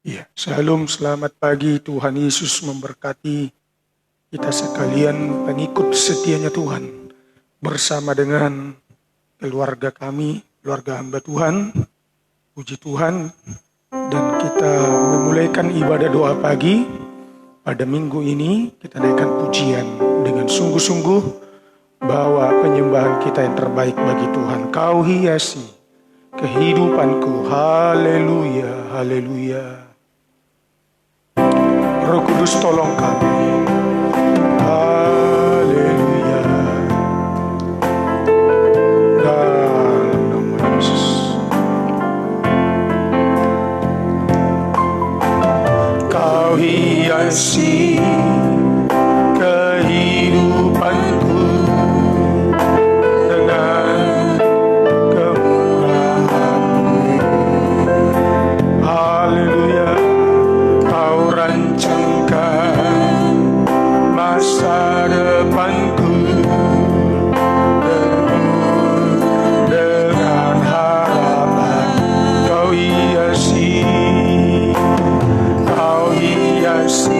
Ya, shalom, selamat pagi. Tuhan Yesus memberkati kita sekalian pengikut setianya Tuhan. Bersama dengan keluarga kami, keluarga hamba Tuhan, puji Tuhan. Dan kita memulaikan ibadah doa pagi. Pada minggu ini kita naikkan pujian dengan sungguh-sungguh bahwa penyembahan kita yang terbaik bagi Tuhan. Kau hiasi kehidupanku, haleluya, haleluya. Roh Kudus tolong kami, haleluya. Dalam nama Yesus. Kau hiasi kehidupanku dengan kemurahan-Mu, haleluya. Kau rancangkan masa depanku dengan harapan. Kau hiasi, yes,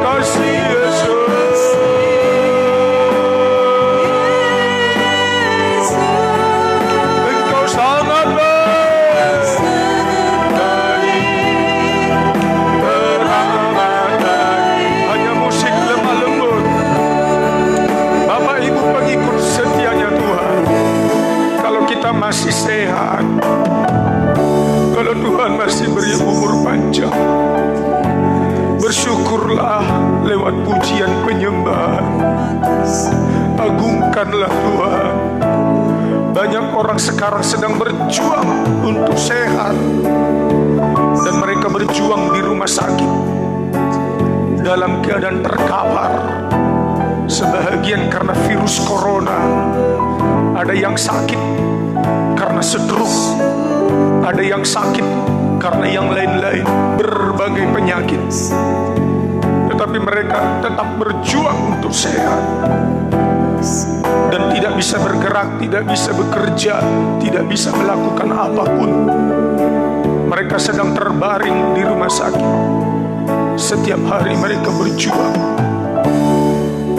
kasih Yesus. Engkau sangat baik, teramat baik. Hanya musik lemah lembut. Bapak Ibu pengikut setianya Tuhan, kalau kita masih sehat, kalau Tuhan masih beri umur panjang, bersyukurlah lewat pujian penyembahan. Agungkanlah Tuhan. Banyak orang sekarang sedang berjuang untuk sehat, dan mereka berjuang di rumah sakit dalam keadaan terkapar. Sebahagian karena virus corona, ada yang sakit karena stroke, ada yang sakit karena yang lain-lain, berbagai penyakit. Tetapi mereka tetap berjuang untuk sehat, dan tidak bisa bergerak, tidak bisa bekerja, tidak bisa melakukan apapun. Mereka sedang terbaring di rumah sakit. Setiap hari mereka berjuang.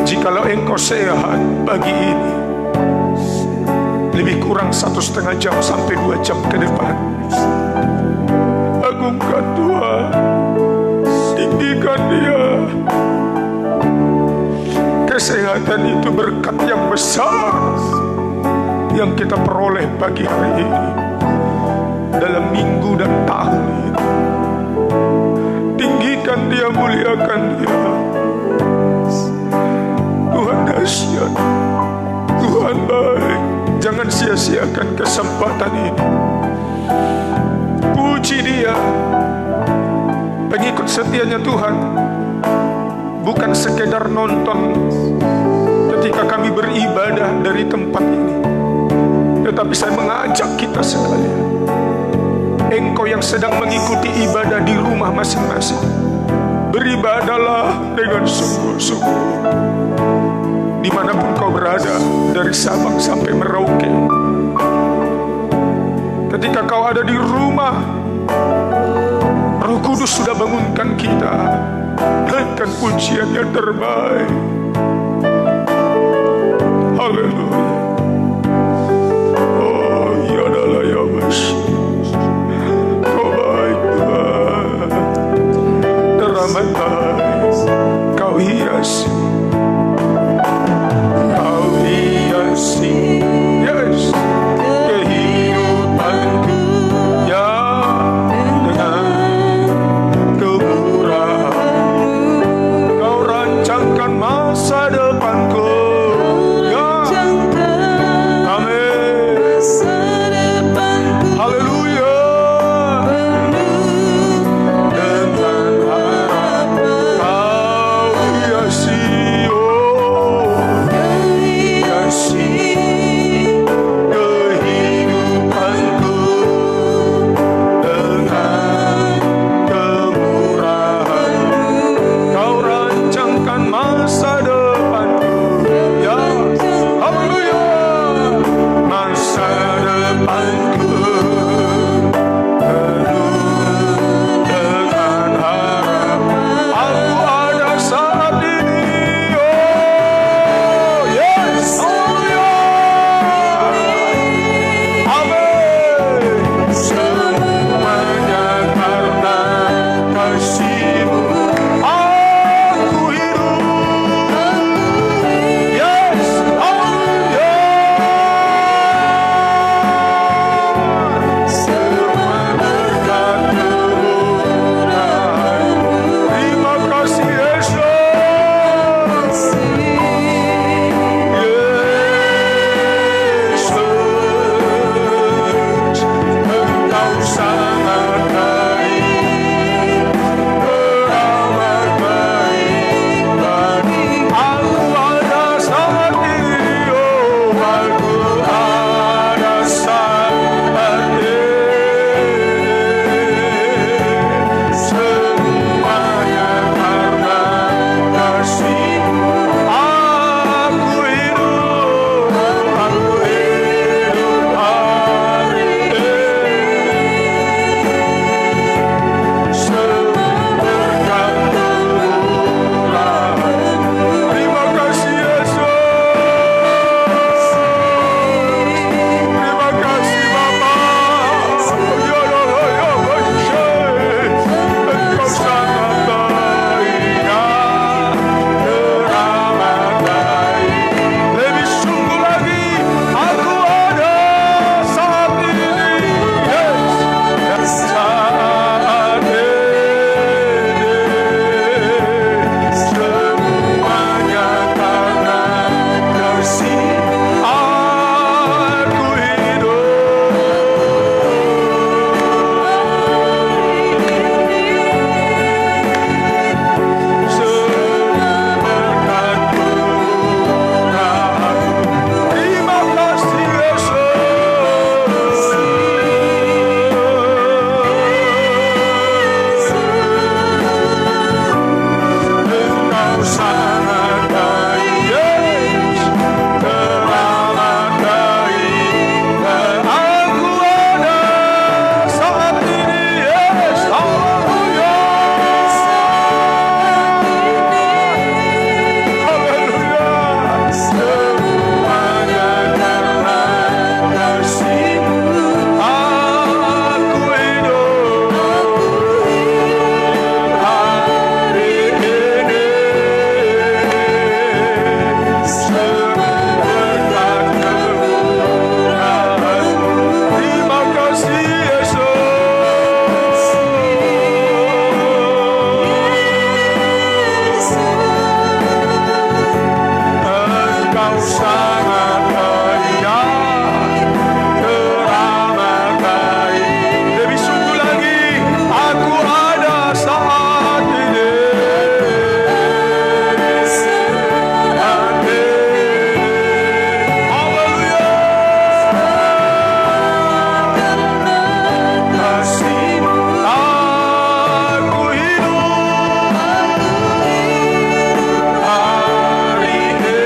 Jikalau engkau sehat pagi ini, lebih kurang 1,5 jam sampai 2 jam ke depan, agungkan Tuhan, tinggikan Dia. Kesehatan itu berkat yang besar yang kita peroleh pagi hari ini, dalam minggu dan tahun ini. Tinggikan Dia, muliakan Dia. Tuhan dahsyat, Tuhan baik. Jangan sia-siakan kesempatan ini. Puji Dia. Pengikut setianya Tuhan bukan sekedar nonton ketika kami beribadah dari tempat ini, tetapi saya mengajak kita sekalian, engkau yang sedang mengikuti ibadah di rumah masing-masing, beribadahlah dengan sungguh-sungguh dimanapun kau berada, dari Sabang sampai Merauke. Ketika kau ada di rumah, Roh Kudus sudah bangunkan kita. Naikkan pujian yang terbaik. Haleluya. Oh, ya adalah ya Masya. Kau baik Tuhan, teramat baik. Kau hiasi, yes, kehidupanku ya, dengan kemurahan kau rancangkan masa depanku ya. Amin. Haleluya. Dengan harapan kau hiasi sangat indah, teramat baik. Lebih sungguh lagi, aku ada saat ini. Haleluya. Kasih aku hidup hari ini.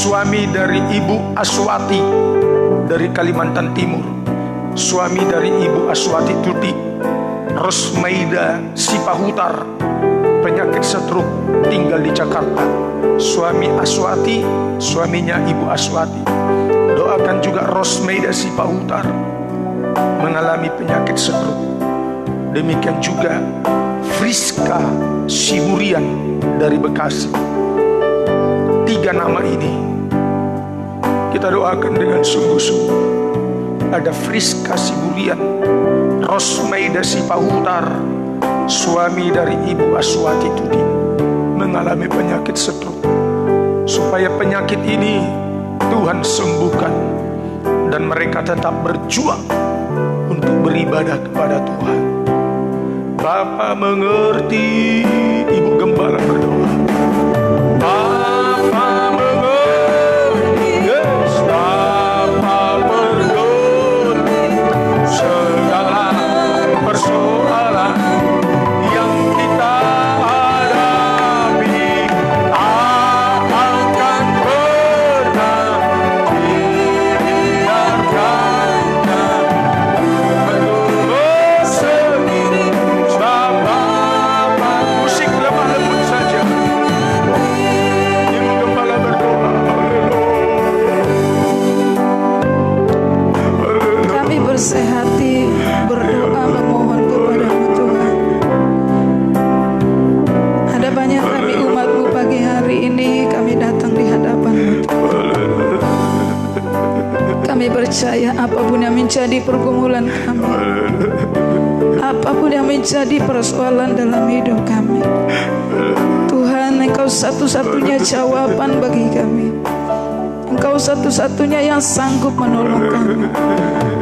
suami dari Ibu Aswati dari Kalimantan Timur, suami dari Ibu Aswati Tuti, Rosmaida Sipahutar, penyakit stroke, tinggal di Jakarta. Suami Aswati, suaminya Ibu Aswati. Doakan juga Rosmaida Sipahutar, mengalami penyakit stroke. Demikian juga Friska Siburian dari Bekasi. 3 nama ini kita doakan dengan sungguh-sungguh. Ada Friska Siburian, Rosmaida Sipahutar, suami dari Ibu Aswati Tudi, mengalami penyakit stroke. Supaya penyakit ini Tuhan sembuhkan dan mereka tetap berjuang untuk beribadah kepada Tuhan. Bapa mengerti, Ibu Gembala berdoa. Bapa mengerti, yes, Bapa mengerti segala persoalan yang kita hadapi. Tak akan pernah dibiarkannya menunggu sendiri. Musik lemah lembut saja. Ibu Gembala berdoa. Kami bersehati berdoa memohon kepada-Mu Tuhan. Ada banyak kami umat-Mu pagi hari ini, kami datang di hadapan-Mu Tuhan. Kami percaya apapun yang menjadi pergumulan kami, apapun yang menjadi persoalan dalam hidup kami, Tuhan, Engkau satu-satunya jawaban bagi kami. Engkau satu-satunya yang sanggup menolong kami.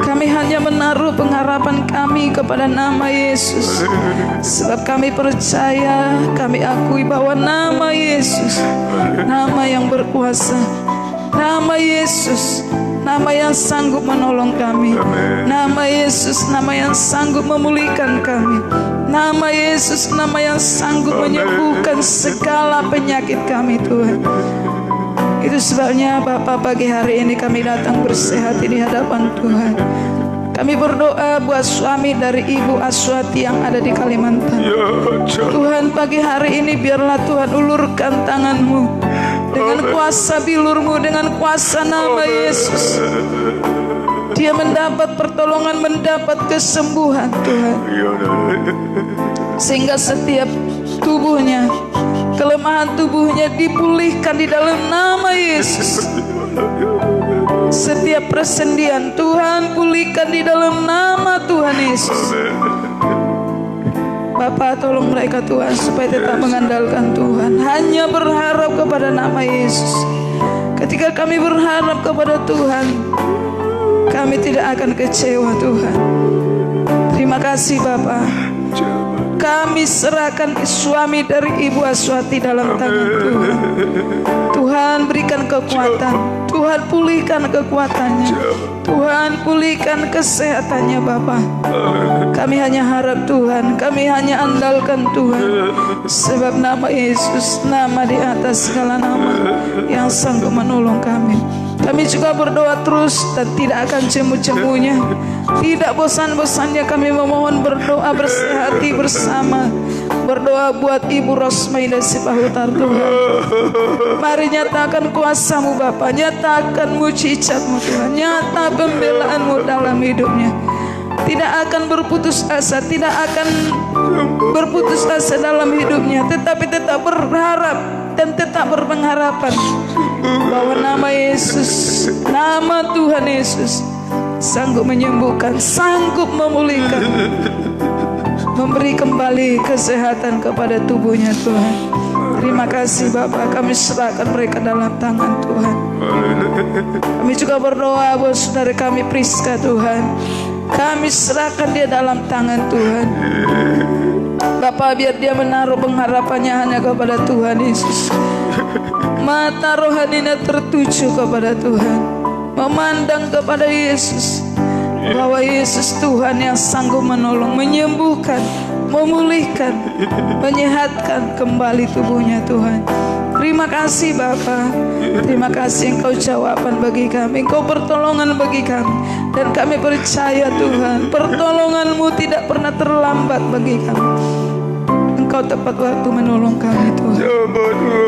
Kami hanya menaruh pengharapan kami kepada nama Yesus. Sebab kami percaya, kami akui bahwa nama Yesus, nama yang berkuasa, nama Yesus, nama yang sanggup menolong kami. Nama Yesus, nama yang sanggup memulihkan kami. Nama Yesus, nama yang sanggup menyembuhkan segala penyakit kami, Tuhan. Itu sebabnya Bapa, pagi hari ini kami datang bersehati di hadapan Tuhan. Kami berdoa buat suami dari Ibu Aswati yang ada di Kalimantan. Tuhan, pagi hari ini biarlah Tuhan ulurkan tangan-Mu dengan kuasa bilur-Mu, dengan kuasa nama Yesus. Dia mendapat pertolongan, mendapat kesembuhan, Tuhan. Sehingga setiap tubuhnya, kelemahan tubuhnya dipulihkan di dalam nama Yesus. Setiap persendian Tuhan pulihkan di dalam nama Tuhan Yesus. Bapa, tolong mereka Tuhan supaya tetap mengandalkan Tuhan, hanya berharap kepada nama Yesus. Ketika kami berharap kepada Tuhan, kami tidak akan kecewa, Tuhan. Terima kasih Bapa. Kami serahkan suami dari Ibu Aswati dalam tangan Tuhan. Tuhan, berikan kekuatan. Tuhan, pulihkan kekuatannya. Tuhan, pulihkan kesehatannya Bapa. Kami hanya harap Tuhan, kami hanya andalkan Tuhan. Sebab nama Yesus, nama di atas segala nama, yang sanggup menolong kami. Kami juga berdoa terus dan tidak akan jemu-jemunya, tidak bosan-bosannya kami memohon berdoa bersehati bersama. Berdoa buat Ibu Rosmaida Sipahutar, Tuhan. Mari nyatakan kuasa-Mu Bapa, nyatakan mujizat-Mu Tuhan, nyata pembelaan-Mu dalam hidupnya. Tidak akan berputus asa, tidak akan berputus asa dalam hidupnya, tetapi tetap berharap dan tetap berpengharapan bahwa nama Yesus, nama Tuhan Yesus sanggup menyembuhkan, sanggup memulihkan, memberi kembali kesehatan kepada tubuhnya Tuhan. Terima kasih Bapa, kami serahkan mereka dalam tangan Tuhan. Kami juga berdoa buat saudara kami Priska Tuhan. Kami serahkan dia dalam tangan Tuhan. Bapa, biar dia menaruh pengharapannya hanya kepada Tuhan Yesus. Mata rohaninya tertuju kepada Tuhan, memandang kepada Yesus, bahwa Yesus Tuhan yang sanggup menolong, menyembuhkan, memulihkan, menyehatkan kembali tubuhnya Tuhan. Terima kasih Bapa. Terima kasih Engkau jawaban bagi kami, Engkau pertolongan bagi kami. Dan kami percaya Tuhan, pertolongan-Mu tidak pernah terlambat bagi kami. Engkau tepat waktu menolong kami Tuhan.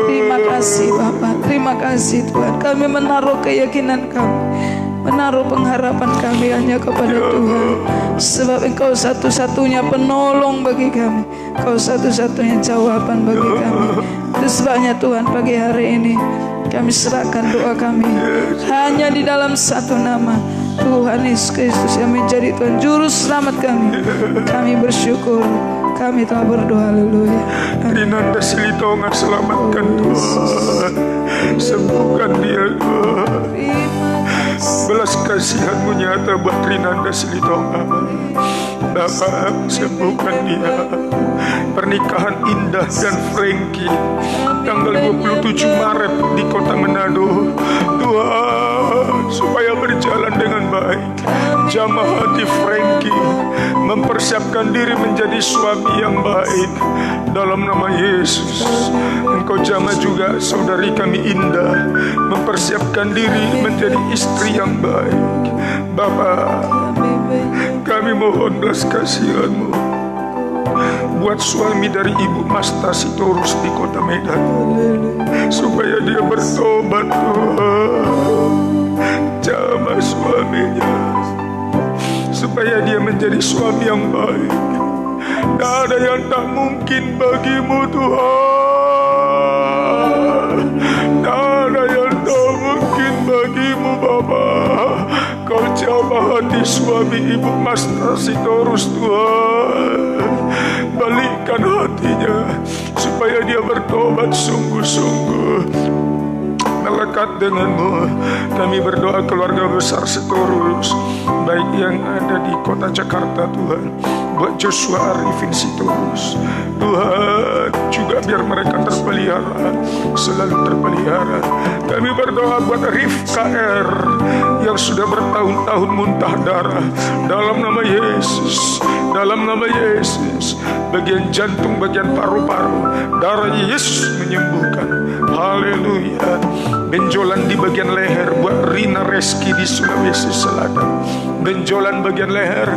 Terima kasih Bapa, terima kasih Tuhan. Kami menaruh keyakinan kami, menaruh pengharapan kami hanya kepada Tuhan. Sebab Engkau satu-satunya penolong bagi kami, Engkau satu-satunya jawaban bagi kami. Itu sebabnya Tuhan pagi hari ini kami serahkan doa kami hanya di dalam satu nama, Tuhan Yesus Kristus yang menjadi Tuhan Juru Selamat kami. Kami bersyukur, kami telah berdoa. Haleluya. Rinanda Silitonga, selamatkan Tuhan, sembuhkan dia Tuhan. Belas kasihan-Mu nyata buat Rinanda Silitonga. Bapa, sembuhkan dia. Pernikahan Indah dan Frankie tanggal 27 Maret di kota Manado, Tuhan, supaya berjalan dengan baik. Jamah hati Frankie mempersiapkan diri menjadi suami yang baik dalam nama Yesus. Engkau jamah juga saudari kami Indah mempersiapkan diri menjadi istri yang baik. Bapa, kami mohon belas kasihan-Mu buat suami dari Ibu Masta Sitorus di kota Medan, supaya dia bertobat Tuhan. Jamah suaminya supaya dia menjadi suami yang baik. Tak ada yang tak mungkin bagi-Mu Tuhan. Tak ada yang tak mungkin bagi-Mu Bapa. Kau jamah hati suami Ibu Masta Sitorus Tuhan. Balikkan hatinya supaya dia bertobat sungguh-sungguh, melekat dengan-Mu. Kami berdoa keluarga besar Sitorus, baik yang ada di kota Jakarta Tuhan, buat Joshua Arifin Sitorus Tuhan, juga biar mereka terpelihara, selalu terpelihara. Kami berdoa buat Rifka R yang sudah bertahun-tahun muntah darah, dalam nama Yesus, dalam nama Yesus, bagian jantung, bagian paru-paru, darah Yesus menyembuhkan. Haleluya. Benjolan di bagian leher buat Rina Reski di Sulawesi Selatan. Benjolan bagian leher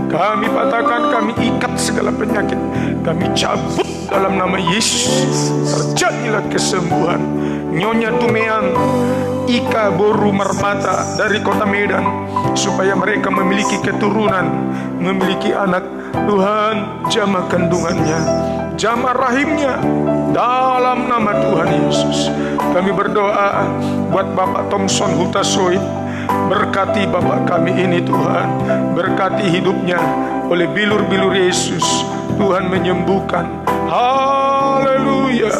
kami patahkan, kami ikat segala penyakit, kami cabut dalam nama Yesus. Terjadilah kesembuhan. Nyonya Tumean Ika Boru Marmata dari kota Medan, supaya mereka memiliki keturunan, memiliki anak. Tuhan, jamah kandungannya, jamah rahimnya dalam nama Tuhan Yesus. Kami berdoa buat Bapak Thompson Hutasoid. Berkati Bapak kami ini Tuhan, berkati hidupnya oleh bilur-bilur Yesus. Tuhan menyembuhkan. Haleluya,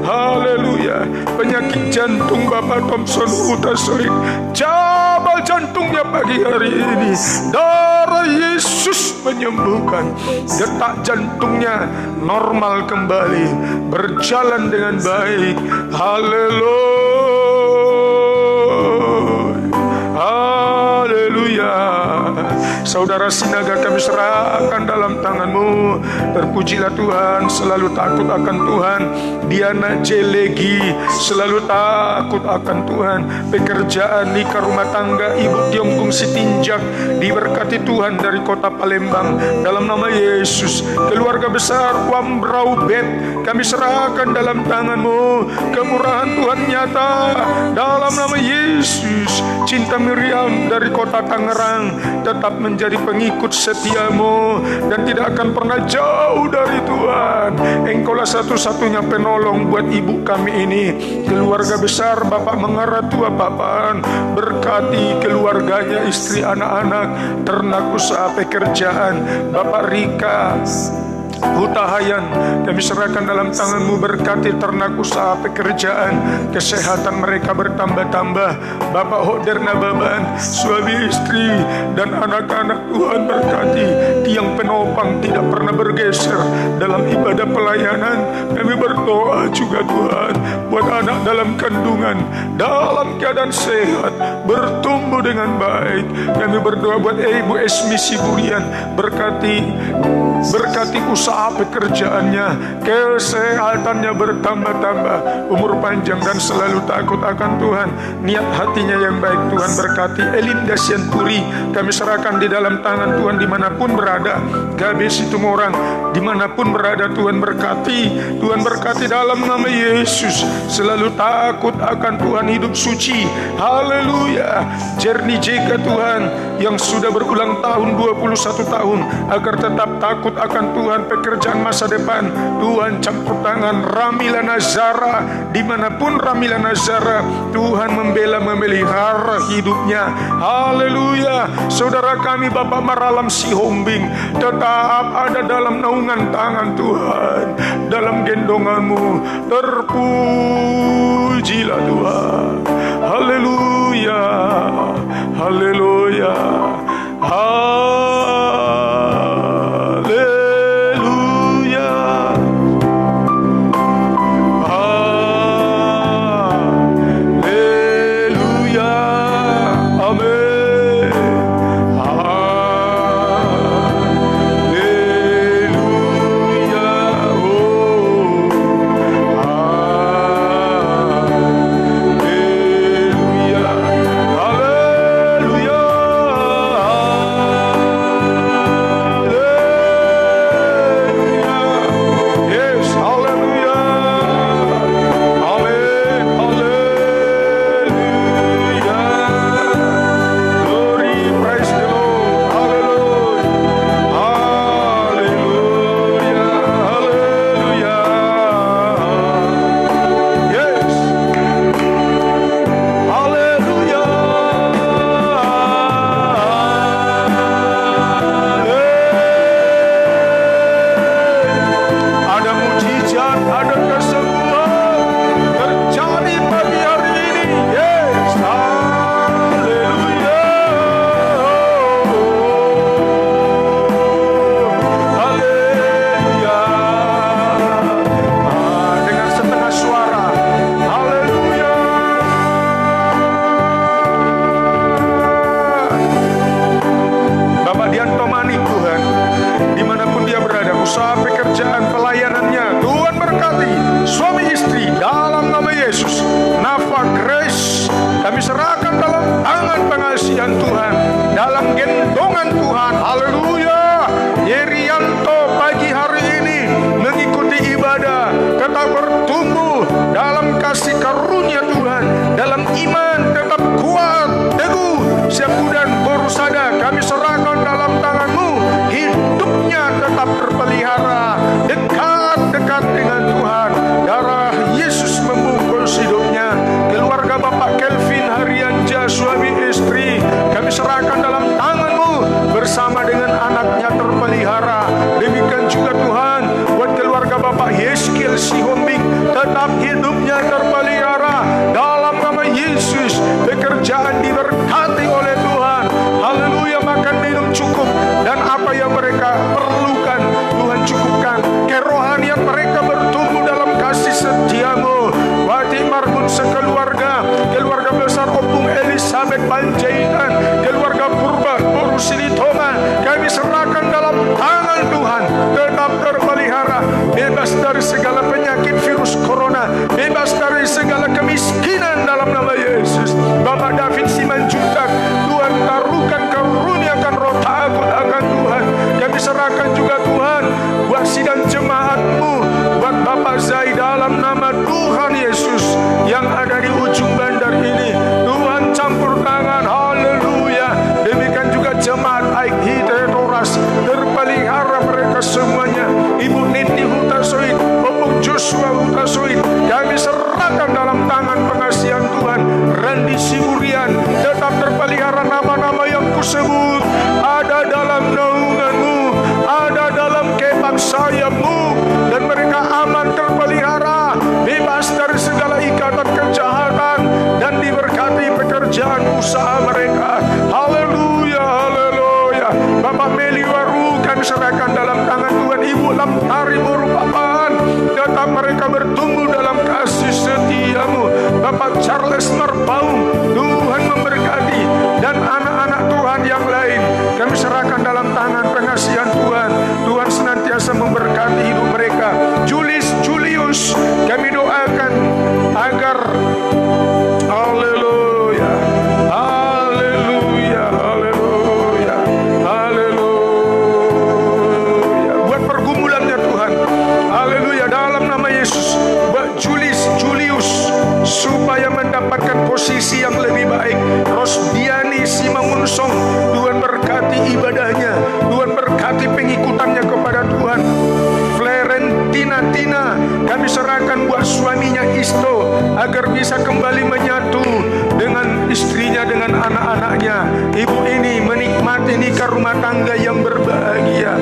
haleluya. Penyakit jantung Bapak Thompson Hutasoid, cabal jantungnya pagi hari ini, darah Yesus menyembuhkan. Detak jantungnya normal kembali, berjalan dengan baik. Haleluya. Saudara Sinaga kami serahkan dalam tangan-Mu. Terpujilah Tuhan, selalu takut akan Tuhan. Diana Jelegi selalu takut akan Tuhan. Pekerjaan, nikah, rumah tangga Ibu Tiongkung Sitinjak diberkati Tuhan dari kota Palembang dalam nama Yesus. Keluarga besar Wambrau Bet kami serahkan dalam tangan-Mu. Kemurahan Tuhan nyata dalam nama Yesus. Cinta Miriam dari kota Tangerang tetap menjadi pengikut setia-Mu dan tidak akan pernah jauh dari Tuhan. Engkaulah satu-satunya penolong buat ibu kami ini. Keluarga besar Bapak Mengaratua Papaan, berkati keluarganya, istri, anak-anak, ternak, usaha, pekerjaan. Bapak Rika Hutahayan kami serahkan dalam tangan-Mu. Berkati ternak, usaha, pekerjaan, kesehatan mereka bertambah-tambah. Bapak Hoderna Baban, suami istri dan anak-anak Tuhan berkati. Tiang penopang tidak pernah bergeser dalam ibadah pelayanan. Kami berdoa juga Tuhan buat anak dalam kandungan dalam keadaan sehat, bertumbuh bertumbuh dengan baik. Kami berdoa buat Ibu Esmi Siburian, berkati usaha pekerjaannya, kesehatannya bertambah-tambah, umur panjang dan selalu takut akan Tuhan. Niat hatinya yang baik Tuhan berkati. Elinda Sianturi kami serahkan di dalam tangan Tuhan dimanapun berada. Gabe Situmorang dimanapun berada Tuhan berkati. Tuhan berkati dalam nama Yesus. Selalu takut akan Tuhan, hidup suci. Haleluya. Jernih Jega Tuhan yang sudah berulang tahun 21 tahun agar tetap takut akan Tuhan, pekerjaan masa depan. Tuhan campur tangan. Ramila Nazara dimanapun Ramila Nazara, Tuhan membela memelihara hidupnya. Haleluya. Saudara kami Bapak Maralam Sihombing tetap ada dalam naungan tangan Tuhan, dalam gendonganmu. Terpujilah Tuhan. Haleluya. Haleluya. Haleluya. Haleluya. Amin. Haleluya. Oh. Haleluya. Haleluya. Yes, haleluya. Amin. Haleluya. Glory, praise the Lord. Hallelujah. Hallelujah. Hallelujah. Yes. Hallelujah. Ada mujizat, ada kesembuhan terjadi pagi hari ini. Yes. Haleluya. Haleluya. Dengan setengah suara. Haleluya. Bapak Dianto Manik Tuhan, dimanapun dia berada, usaha pekerjaan pelayanannya Tuhan berkati. Suami istri dalam nama Yesus. Nafa Grace kami serahkan dalam tangan pengasihan Tuhan, dalam gendongan Tuhan. Haleluya. Yerianto pagi hari ini mengikuti ibadah, tetap bertumbuh dalam kasih karunia Tuhan, dalam iman tetap kuat, teguh. Syakudan Borusada kami serahkan dalam tangan-Mu. Hidupnya tetap terpelihara, dekat dengan Tuhan. Darah Yesus membungkus hidupnya. Keluarga Bapak Kelvin Harianja, suami istri, kami serahkan dalam tangan-Mu bersama dengan anaknya terpelihara. Demikian juga Tuhan buat keluarga Bapak Yeskiel Sihombing, tetap hidupnya terpelihara dalam nama Yesus. Pekerjaan diberkati oleh Tuhan. Haleluya. Makan minum cukup, dan apa yang mereka perlukan Tuhan cukupkan. Kerohanian mereka bertumbuh dalam kasih setia-Mu. Wati Marbun sekeluarga, keluarga besar Opung Elizabeth Panjaitan, keluarga Purba Borusili Toma, kami serahkan dalam tangan Tuhan. Tetap terpelihara, bebas dari segala penyakit virus corona, bebas dari segala kemiskinan dalam nama Yesus. Bapak David Simanjuntak, Tuhan taruhkan karuniakan roh takut akan Tuhan. Kami serahkan juga Tuhan buat sidang jemaat-Mu, buat Bapak Zai dalam nama Tuhan Yesus yang ada di ujung bandar ini. Tuhan campur tangan. Haleluya. Demikian juga jemaat Aiki Teroras, terpelihara mereka semuanya. Ibu Niti Hutasoid, Bapak Joshua Hutasoid, kami serahkan dalam tangan pengasihan Tuhan. Randi Siburian tetap terpelihara. Nama-nama yang kusebut ada dalam naungan-Mu, ada dalam kebab sayap-Mu, dan mereka aman terpelihara, bebas dari segala ikatan kejahatan, dan diberkati pekerjaan usaha mereka. Haleluya. Haleluya. Bapak Meli Waru kami serahkan dalam tangan Tuhan. Ibu Lamtari Borupapaan, tetap mereka bertumbuh dalam kasih setia-Mu. Bapak Charles Marbaum, Tuhan memberkati. agar bisa kembali menyatu dengan istrinya, dengan anak-anaknya. Ibu ini menikmati nikah rumah tangga yang berbahagia.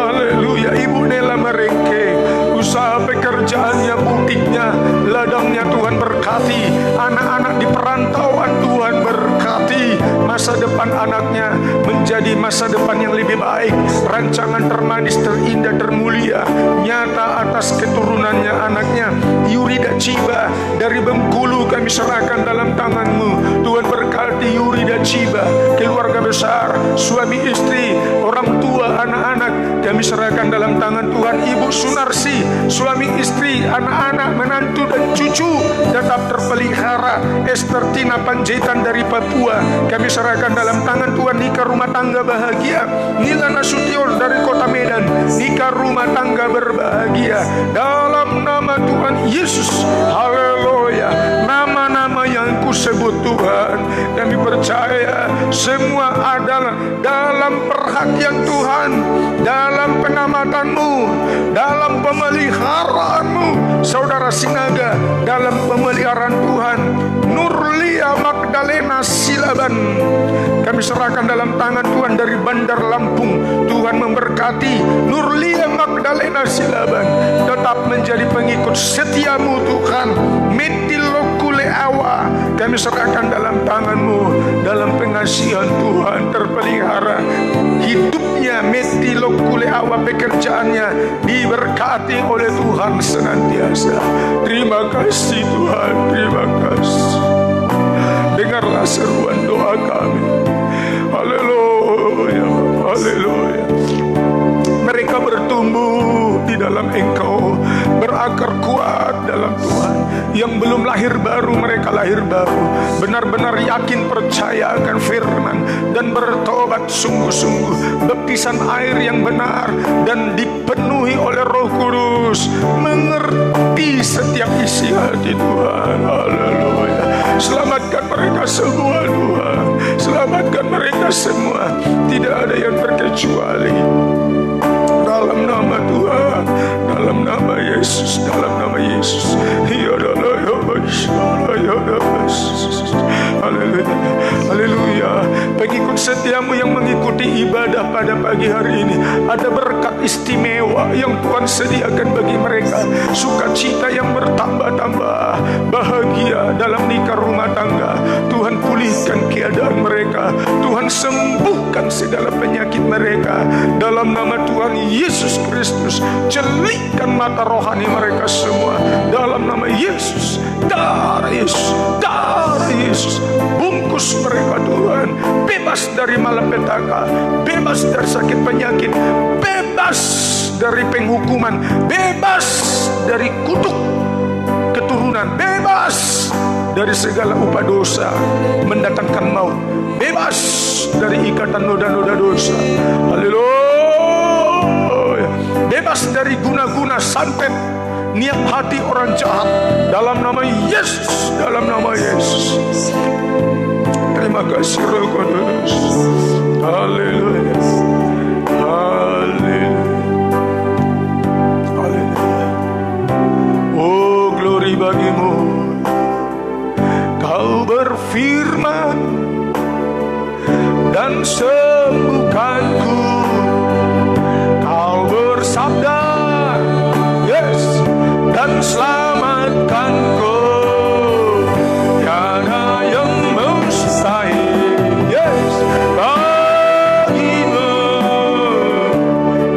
Haleluya. Ibu Nela Merengke, usaha pekerjaannya, butiknya, ladangnya Tuhan berkati. Anak-anak di perantauan Tuhan berkati. Masa depan anaknya menjadi masa depan yang lebih baik. Rancangan termanis, terindah, termulia nyata atas keturunannya anaknya. Yurida Ciba dari Bengkulu kami serahkan dalam tangan-Mu. Tuhan berkati Yurida Ciba, keluarga besar, suami istri, orang tua, anak-anak kami serahkan dalam tangan Tuhan. Ibu Sunarsi, suami istri, anak-anak, menantu dan cucu tetap terpelihara. Esther Tina Panjaitan dari Papua kami serahkan dalam tangan Tuhan. Nikah rumah tangga bahagia. Nila Nasution dari Kota Medan, nikah rumah tangga berbahagia dalam nama Tuhan Yesus. Haleluya. Nama-nama yang kusebut Tuhan, kami percaya semua adalah dalam perhatian Tuhan, dalam pengamatan-Mu, dalam pemeliharaanmu. Saudara Sinaga dalam pemeliharaan Tuhan. Nurlia Magdalena Silaban kami serahkan dalam tangan Tuhan dari Bandar Lampung. Tuhan memberkati Nurlia Magdalena Silaban tetap menjadi pengikut setiamu Tuhan. Metilokule Awa kami serahkan dalam tangan-Mu, dalam pengasihan Tuhan terpelihara. Hidupnya Metilokule Awa, pekerjaannya diberkati oleh Tuhan senantiasa. Terima kasih Tuhan, terima kasih. Dengarlah seruan doa kami. Haleluya, haleluya. Mereka bertumbuh di dalam Engkau, berakar kuat dalam Tuhan. Yang belum lahir baru, mereka lahir baru. Benar-benar yakin, percaya akan firman dan bertobat sungguh-sungguh. Baptisan air yang benar dan dipenuhi oleh Roh Kudus. Mengerti setiap isi hati Tuhan. Haleluya. Selamatkan mereka semua Tuhan. Selamatkan mereka semua. Tidak ada yang terkecuali. Dalam nama Tuhan, dalam nama Yesus, dalam nama Yesus. Haleluya, haleluya. Pengikut setiamu yang mengikuti ibadah pada pagi hari ini, ada berkat istimewa yang Tuhan sediakan bagi mereka. Sukacita yang bertambah-tambah, bahagia dalam nikah rumah tangga. Tuhan pulihkan keadaan mereka, Tuhan sembuhkan segala penyakit mereka dalam nama Tuhan Yesus Kristus. Celikkan mata rohani mereka semua dalam nama Yesus. Darah Yesus, darah Yesus, bungkus mereka Tuhan. Bebas dari malapetaka, bebas dari sakit penyakit, bebas dari penghukuman, bebas dari kutuk keturunan, bebas dari segala upah dosa mendatangkan maut, bebas dari ikatan noda-noda dosa. Haleluya. Bebas dari guna-guna santet, niat hati orang jahat dalam nama Yesus, dalam nama Yesus. Terima kasih Roh Kudus. Haleluya, haleluya, haleluya. Oh, glory bagimu. Kau berfirman dan sembuhkanku. Kau bersabda, yes, dan selamatkanku. Tiada yang mustahil, yes, bagimu.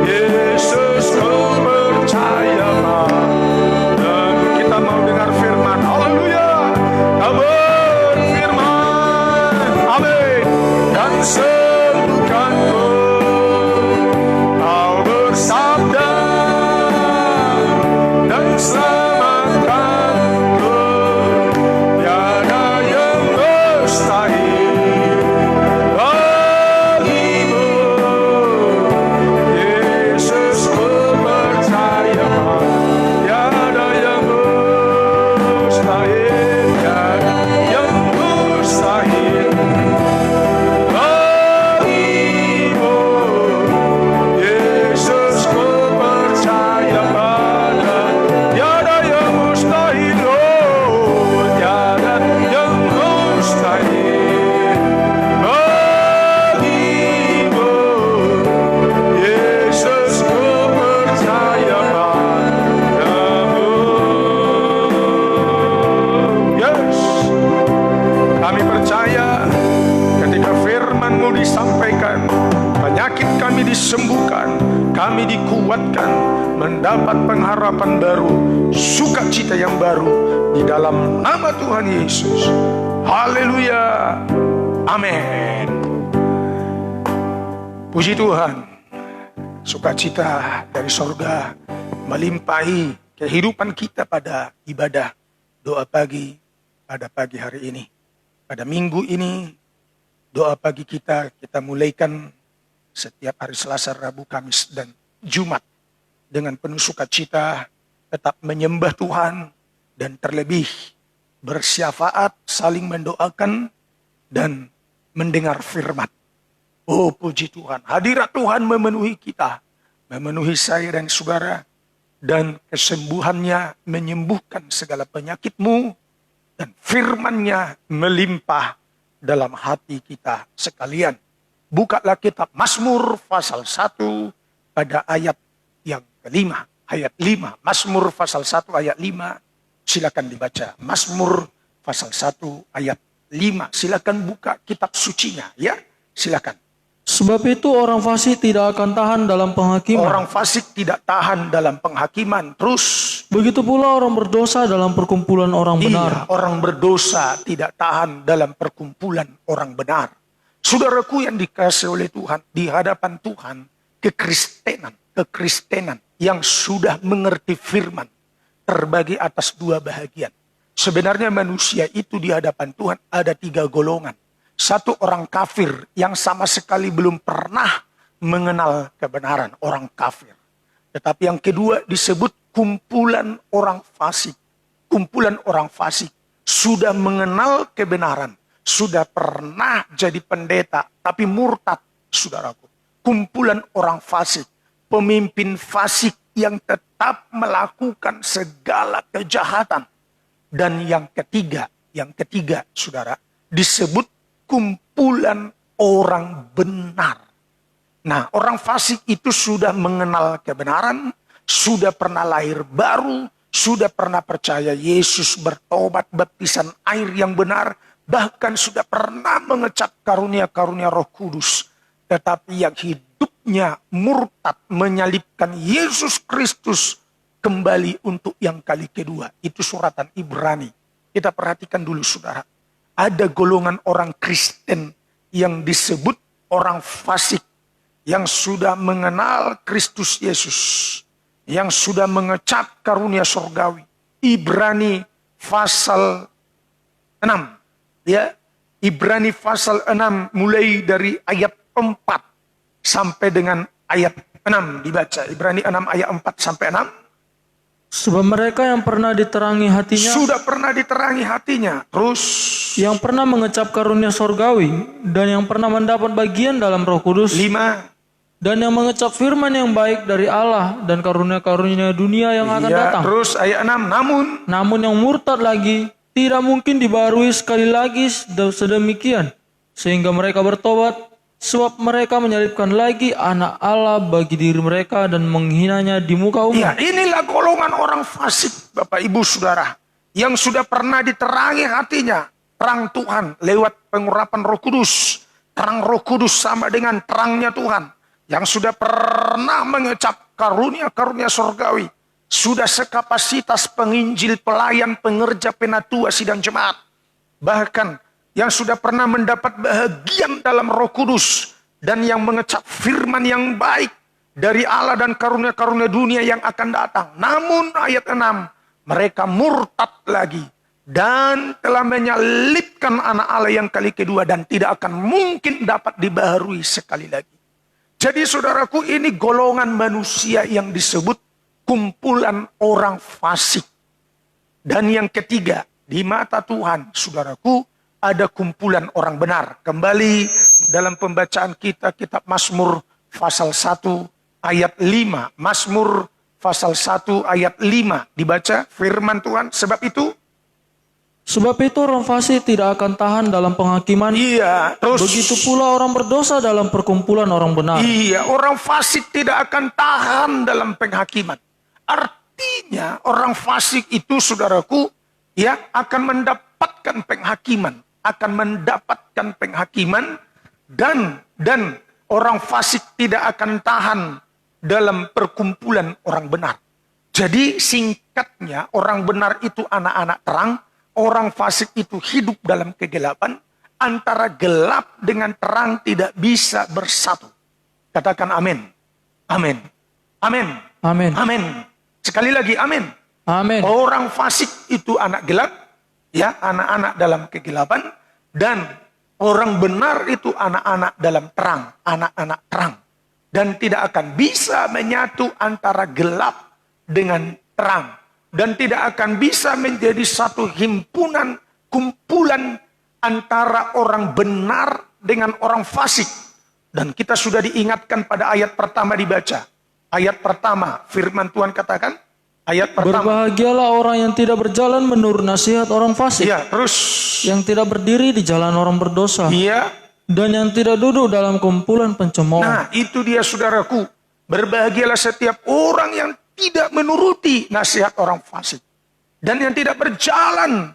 Yesus, kau percaya. Dan kita mau dengar firman. Haleluya. Kau berfirman, amin, dan sembuhkanku. Kau bersabda dan selamatkanku. Tiada yang mustahil bagimu. Yesus, ku percaya. Tiada yang mustahil, tiada yang mustahil bagimu. disampaikan, penyakit kami disembuhkan, kami dikuatkan, mendapat pengharapan baru, sukacita yang baru di dalam nama Tuhan Yesus. Haleluya. Amin. Puji Tuhan, sukacita dari sorga melimpahi kehidupan kita pada ibadah doa pagi pada pagi hari ini. Pada minggu ini, doa pagi kita mulaikan setiap hari Selasa, Rabu, Kamis, dan Jumat dengan penuh sukacita, tetap menyembah Tuhan, dan terlebih bersyafaat, saling mendoakan, dan mendengar firman. Oh puji Tuhan, hadirat Tuhan memenuhi kita, memenuhi saya dan saudara, dan kesembuhannya menyembuhkan segala penyakitmu, dan firman-Nya melimpah dalam hati kita sekalian. Bukalah kitab Mazmur pasal 1 pada ayat yang kelima, ayat 5. Mazmur pasal 1 ayat 5, silakan dibaca. Mazmur pasal 1 ayat 5. Silakan buka kitab sucinya, ya. Silakan. Sebab itu orang fasik tidak akan tahan dalam penghakiman. Orang fasik tidak tahan dalam penghakiman. Terus, begitu pula orang berdosa dalam perkumpulan orang benar. iya, orang berdosa tidak tahan dalam perkumpulan orang benar. Saudaraku yang dikasihi oleh Tuhan, di hadapan Tuhan, kekristenan yang sudah mengerti firman terbagi atas dua bahagian. Sebenarnya manusia itu di hadapan Tuhan ada 3 golongan. Satu, orang kafir yang sama sekali belum pernah mengenal kebenaran, orang kafir. Tetapi yang kedua disebut kumpulan orang fasik. Kumpulan orang fasik sudah mengenal kebenaran, sudah pernah jadi pendeta, tapi murtad, saudaraku. Kumpulan orang fasik, pemimpin fasik yang tetap melakukan segala kejahatan. Dan yang ketiga, saudara, disebut kumpulan orang benar. Nah, orang fasik itu sudah mengenal kebenaran, sudah pernah lahir baru, sudah pernah percaya Yesus, bertobat, baptisan air yang benar, bahkan sudah pernah mengecap karunia-karunia Roh Kudus. Tetapi yang hidupnya murtad, menyalibkan Yesus Kristus kembali untuk yang kali kedua. Itu suratan Ibrani. Kita perhatikan dulu, saudara. Ada golongan orang Kristen yang disebut orang fasik, yang sudah mengenal Kristus Yesus, yang sudah mengecap karunia surgawi. Ibrani pasal 6. Ya, Ibrani pasal 6 mulai dari ayat 4 sampai dengan ayat 6 dibaca. Ibrani 6 ayat 4 sampai 6. Sebab mereka yang pernah diterangi hatinya, Sudah pernah diterangi hatinya. Terus, yang pernah mengecap karunia sorgawi, dan yang pernah mendapat bagian dalam Roh Kudus, 5. dan yang mengecap firman yang baik dari Allah dan karunia-karunia dunia yang akan datang. Terus ayat 6. Namun yang murtad lagi tidak mungkin dibarui sekali lagi sedemikian, sehingga mereka bertobat, sebab mereka menyalibkan lagi anak Allah bagi diri mereka dan menghinanya di muka umum. Ya, inilah golongan orang fasik, Bapak Ibu Saudara, yang sudah pernah diterangi hatinya terang Tuhan lewat pengurapan Roh Kudus. Terang Roh Kudus sama dengan terangnya Tuhan, yang sudah pernah mengecap karunia-karunia surgawi, sudah sekapasitas penginjil, pelayan, pengerja, penatua, sidang jemaat, bahkan yang sudah pernah mendapat bahagian dalam Roh Kudus, dan yang mengecap firman yang baik dari Allah dan karunia-karunia dunia yang akan datang. Namun ayat 6, mereka murtad lagi dan telah menyalibkan anak Allah yang kali kedua, dan tidak akan mungkin dapat dibaharui sekali lagi. Jadi saudaraku, ini golongan manusia yang disebut kumpulan orang fasik. Dan yang ketiga, di mata Tuhan, saudaraku, ada kumpulan orang benar. Kembali dalam pembacaan kita, kitab Mazmur pasal 1 ayat 5. Mazmur pasal 1 ayat 5 dibaca firman Tuhan. Sebab itu orang fasik tidak akan tahan dalam penghakiman. Iya, terus Begitu pula orang berdosa dalam perkumpulan orang benar. iya, orang fasik tidak akan tahan dalam penghakiman. Artinya orang fasik itu, saudaraku, ya, akan mendapatkan penghakiman, Dan orang fasik tidak akan tahan dalam perkumpulan orang benar. Jadi singkatnya, orang benar itu anak-anak terang, orang fasik itu hidup dalam kegelapan, antara gelap dengan terang tidak bisa bersatu. Katakan amin. Amin. Amin. Amin. Amin. Sekali lagi amin. Amin. Orang fasik itu anak gelap, ya, anak-anak dalam kegelapan, dan orang benar itu anak-anak dalam terang, anak-anak terang. Dan tidak akan bisa menyatu antara gelap dengan terang. Dan tidak akan bisa menjadi satu himpunan, kumpulan antara orang benar dengan orang fasik. Dan kita sudah diingatkan pada ayat pertama dibaca. Ayat pertama, firman Tuhan katakan, ayat pertama. Berbahagialah orang yang tidak berjalan menurut nasihat orang fasik. Iya, terus. Yang tidak berdiri di jalan orang berdosa. Iya. Dan yang tidak duduk dalam kumpulan pencemooh. Nah, itu dia saudaraku. Berbahagialah setiap orang yang tidak menuruti nasihat orang fasik. Dan yang tidak berjalan,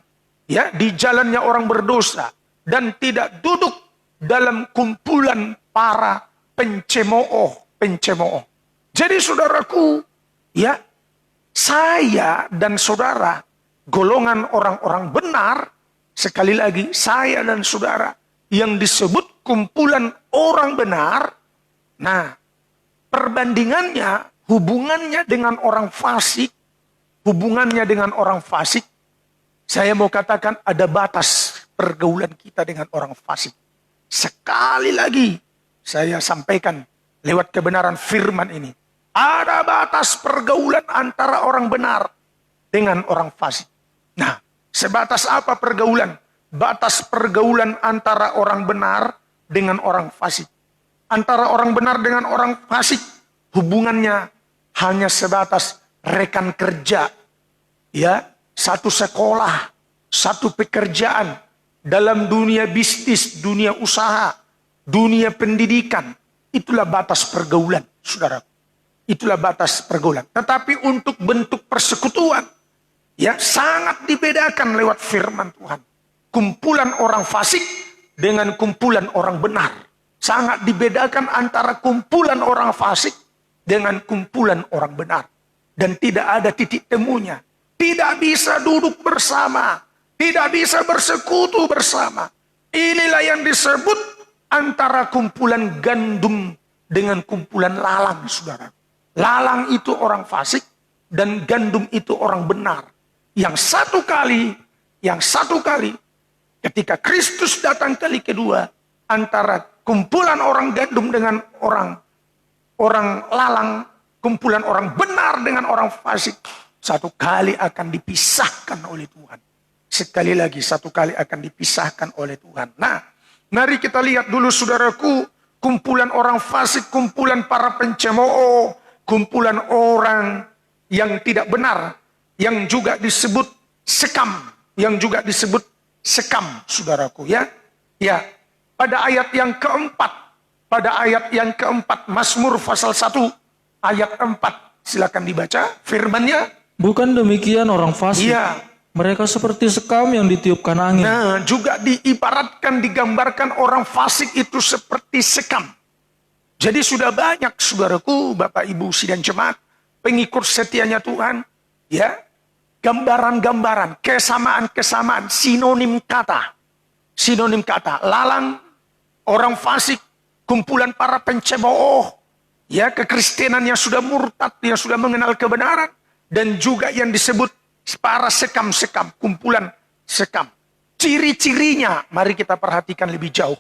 ya, di jalannya orang berdosa. Dan tidak duduk dalam kumpulan para pencemooh. Jadi saudaraku, ya, saya dan saudara, golongan orang-orang benar, sekali lagi, saya dan saudara, yang disebut kumpulan orang benar, nah, perbandingannya, hubungannya dengan orang fasik, saya mau katakan ada batas pergaulan kita dengan orang fasik. Sekali lagi, saya sampaikan lewat kebenaran firman ini. Ada batas pergaulan antara orang benar dengan orang fasik. Nah, sebatas apa pergaulan? Batas pergaulan antara orang benar dengan orang fasik. Antara orang benar dengan orang fasik, hubungannya hanya sebatas rekan kerja. Ya, satu sekolah, satu pekerjaan. Dalam dunia bisnis, dunia usaha, dunia pendidikan. Itulah batas pergaulan, saudara. Itulah batas pergaulan. Tetapi untuk bentuk persekutuan, ya, sangat dibedakan lewat firman Tuhan. Kumpulan orang fasik dengan kumpulan orang benar. Sangat dibedakan antara kumpulan orang fasik dengan kumpulan orang benar. Dan tidak ada titik temunya. Tidak bisa duduk bersama. Tidak bisa bersekutu bersama. Inilah yang disebut antara kumpulan gandum dengan kumpulan lalang, saudara. Lalang itu orang fasik dan gandum itu orang benar. Yang satu kali ketika Kristus datang kali kedua, antara kumpulan orang gandum dengan orang lalang, kumpulan orang benar dengan orang fasik, satu kali akan dipisahkan oleh Tuhan. Sekali lagi, satu kali akan dipisahkan oleh Tuhan. Nah, mari kita lihat dulu saudaraku, kumpulan orang fasik, kumpulan para pencemooh, kumpulan orang yang tidak benar, yang juga disebut sekam, saudaraku, ya. Ya, pada ayat yang keempat, Mazmur pasal 1 ayat 4, silakan dibaca firman-Nya. Bukan demikian orang fasik. Iya. Mereka seperti sekam yang ditiupkan angin. Nah, juga digambarkan orang fasik itu seperti sekam. Jadi sudah banyak saudaraku, Bapak Ibu sidang jemaat, pengikut setianya Tuhan, ya, gambaran-gambaran, kesamaan-kesamaan, sinonim kata, lalang, orang fasik, kumpulan para pencemooh, ya, kekristenan yang sudah murtad, yang sudah mengenal kebenaran, dan juga yang disebut para sekam-sekam, kumpulan sekam. Ciri-cirinya, mari kita perhatikan lebih jauh.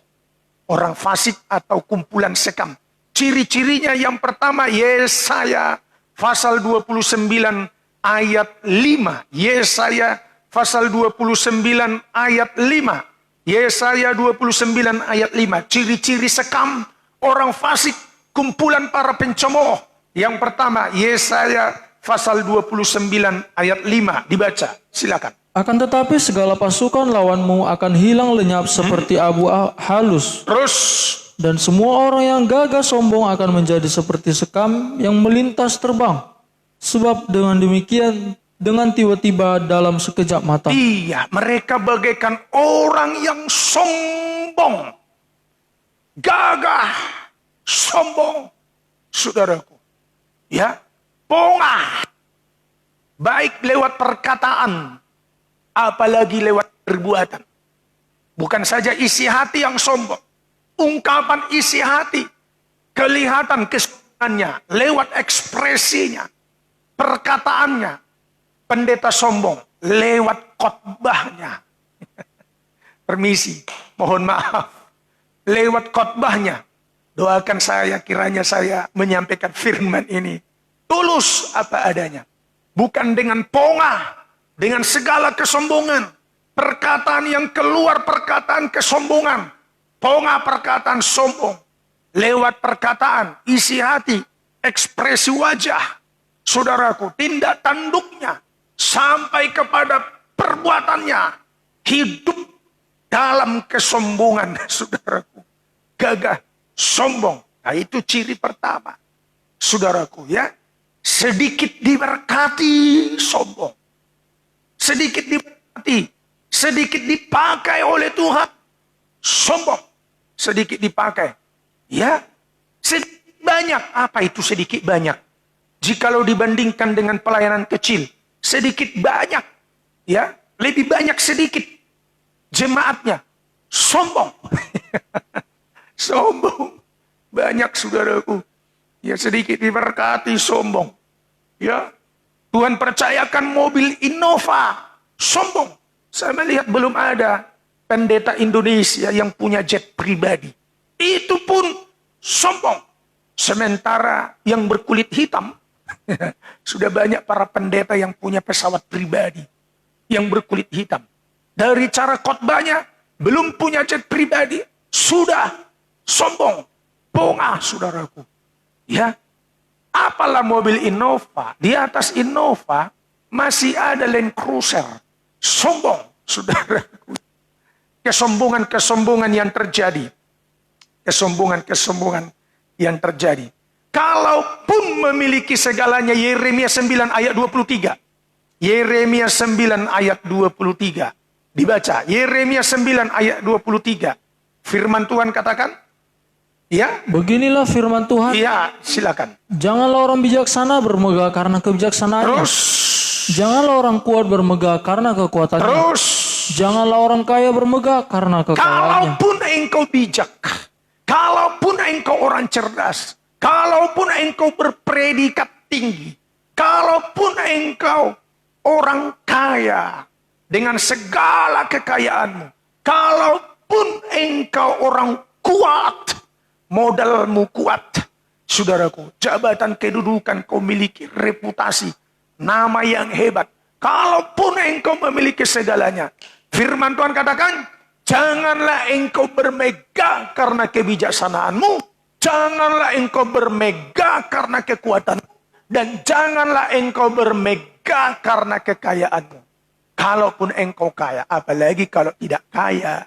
Orang fasik atau kumpulan sekam. Ciri-cirinya yang pertama, Yesaya pasal 29 ayat 5. Yesaya pasal 29 ayat 5. Yesaya 29 ayat 5. Ciri-ciri sekam, orang fasik, kumpulan para pencemooh. Yang pertama, Yesaya pasal 29 ayat 5. Dibaca, silakan. Akan tetapi segala pasukan lawanmu akan hilang lenyap seperti abu halus. Terus. Dan semua orang yang gagah sombong akan menjadi seperti sekam yang melintas terbang. Sebab dengan demikian, dengan tiba-tiba dalam sekejap mata. Iya, mereka bagaikan orang yang sombong. gagah, sombong, saudaraku. Ya, pongah, baik lewat perkataan, apalagi lewat perbuatan. Bukan saja isi hati yang sombong, ungkapan isi hati, kelihatan kesombongannya lewat ekspresinya, perkataannya. Pendeta sombong lewat khotbahnya. Permisi, mohon maaf. Lewat khotbahnya. Doakan saya, kiranya saya menyampaikan firman ini tulus apa adanya. Bukan dengan pongah, dengan segala kesombongan. Perkataan yang keluar perkataan kesombongan. Pongah perkataan sombong. Lewat perkataan, isi hati, ekspresi wajah. Saudaraku, tindak tanduknya. Sampai kepada perbuatannya. Hidup dalam kesombongan, saudaraku. Gagah, sombong. Nah, itu ciri pertama. Saudaraku ya. Sedikit diberkati, sombong. Sedikit diberkati. Sedikit dipakai oleh Tuhan. Sombong. Sedikit dipakai. Ya. Sedikit banyak. Apa itu sedikit banyak? Jikalau dibandingkan dengan pelayanan kecil. Sedikit banyak. Ya. Lebih banyak sedikit. Jemaatnya. Sombong. Sombong. Banyak saudaraku. Ya sedikit diberkati sombong. Ya. Tuhan percayakan mobil Innova. Sombong. Saya melihat belum ada pendeta Indonesia yang punya jet pribadi. Itu pun sombong. Sementara yang berkulit hitam. Sudah banyak para pendeta yang punya pesawat pribadi. Yang berkulit hitam. Dari cara khotbahnya. Belum punya jet pribadi. Sudah sombong. Pongah saudaraku. Ya. Apalah mobil Innova. Di atas Innova masih ada Land Cruiser. Sombong saudaraku. Kesombongan-kesombongan yang terjadi. Kesombongan-kesombongan yang terjadi. Kalaupun memiliki segalanya, Yeremia 9 ayat 23. Yeremia 9 ayat 23. Dibaca, Yeremia 9 ayat 23. Firman Tuhan katakan, ya. Beginilah firman Tuhan. Iya, silakan. Janganlah orang bijaksana bermegah karena kebijaksanaannya. Terus. Janganlah orang kuat bermegah karena kekuatannya. Terus. Janganlah orang kaya bermegah karena kekayaannya. Kalaupun engkau bijak, kalaupun engkau orang cerdas, kalaupun engkau berpredikat tinggi, kalaupun engkau orang kaya dengan segala kekayaanmu, kalaupun engkau orang kuat, modalmu kuat, saudaraku, jabatan kedudukan kau miliki, reputasi, nama yang hebat, kalaupun engkau memiliki segalanya, firman Tuhan katakan, janganlah engkau bermegah karena kebijaksanaanmu, janganlah engkau bermegah karena kekuatanmu, dan janganlah engkau bermegah karena kekayaanmu. Kalaupun engkau kaya, apalagi kalau tidak kaya,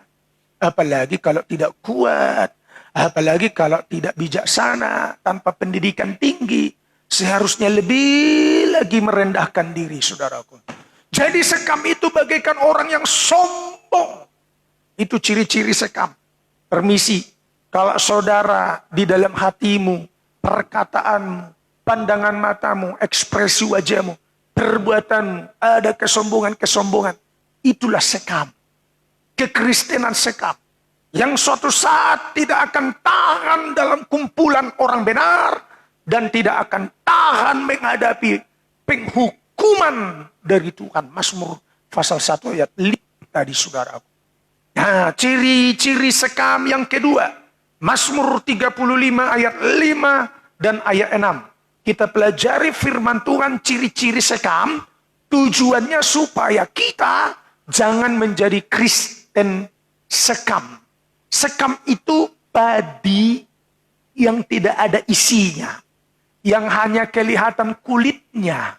apalagi kalau tidak kuat, apalagi kalau tidak bijaksana, tanpa pendidikan tinggi, seharusnya lebih lagi merendahkan diri, saudaraku. Jadi sekam itu bagaikan orang yang sombong. Itu ciri-ciri sekam. Permisi, kalau saudara di dalam hatimu, perkataanmu, pandangan matamu, ekspresi wajahmu, perbuatanmu, ada kesombongan-kesombongan, itulah sekam. Kekristenan sekam. Yang suatu saat tidak akan tahan dalam kumpulan orang benar, dan tidak akan tahan menghadapi penghukuman dari Tuhan. Mazmur pasal 1 ayat 5 tadi saudaraku. Nah, ciri-ciri sekam yang kedua. Mazmur 35 ayat 5 dan ayat 6. Kita pelajari firman Tuhan, ciri-ciri sekam. Tujuannya supaya kita jangan menjadi Kristen sekam. Sekam itu padi yang tidak ada isinya. Yang hanya kelihatan kulitnya.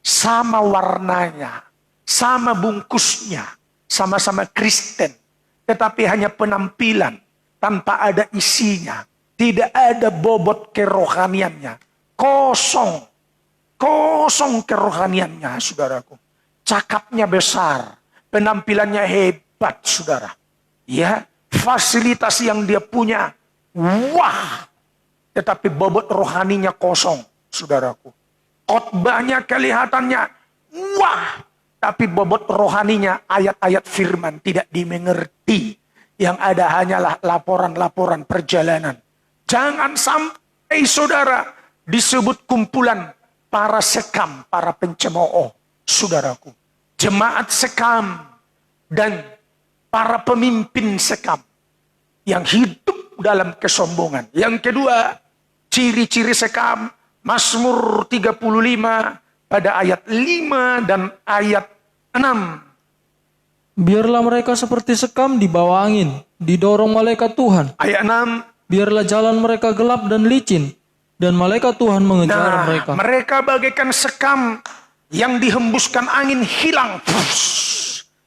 Sama warnanya. Sama bungkusnya. Sama-sama Kristen. Tetapi hanya penampilan. Tanpa ada isinya. Tidak ada bobot kerohaniannya. Kosong. Kosong kerohaniannya, saudaraku. Cakapnya besar. Penampilannya hebat, saudara. Ya, fasilitas yang dia punya wah, tetapi bobot rohaninya kosong, saudaraku. Khotbahnya kelihatannya wah, tapi bobot rohaninya ayat-ayat firman tidak dimengerti. Yang ada hanyalah laporan-laporan perjalanan. Jangan sampai saudara disebut kumpulan para sekam, para pencemooh, saudaraku. Jemaat sekam dan para pemimpin sekam yang hidup dalam kesombongan. Yang kedua, ciri-ciri sekam, Mazmur 35 pada ayat 5 dan ayat 6. Biarlah mereka seperti sekam di bawah angin, didorong malaikat Tuhan. Ayat 6. Biarlah jalan mereka gelap dan licin, dan malaikat Tuhan mengejar mereka. Mereka bagaikan sekam yang dihembuskan angin hilang.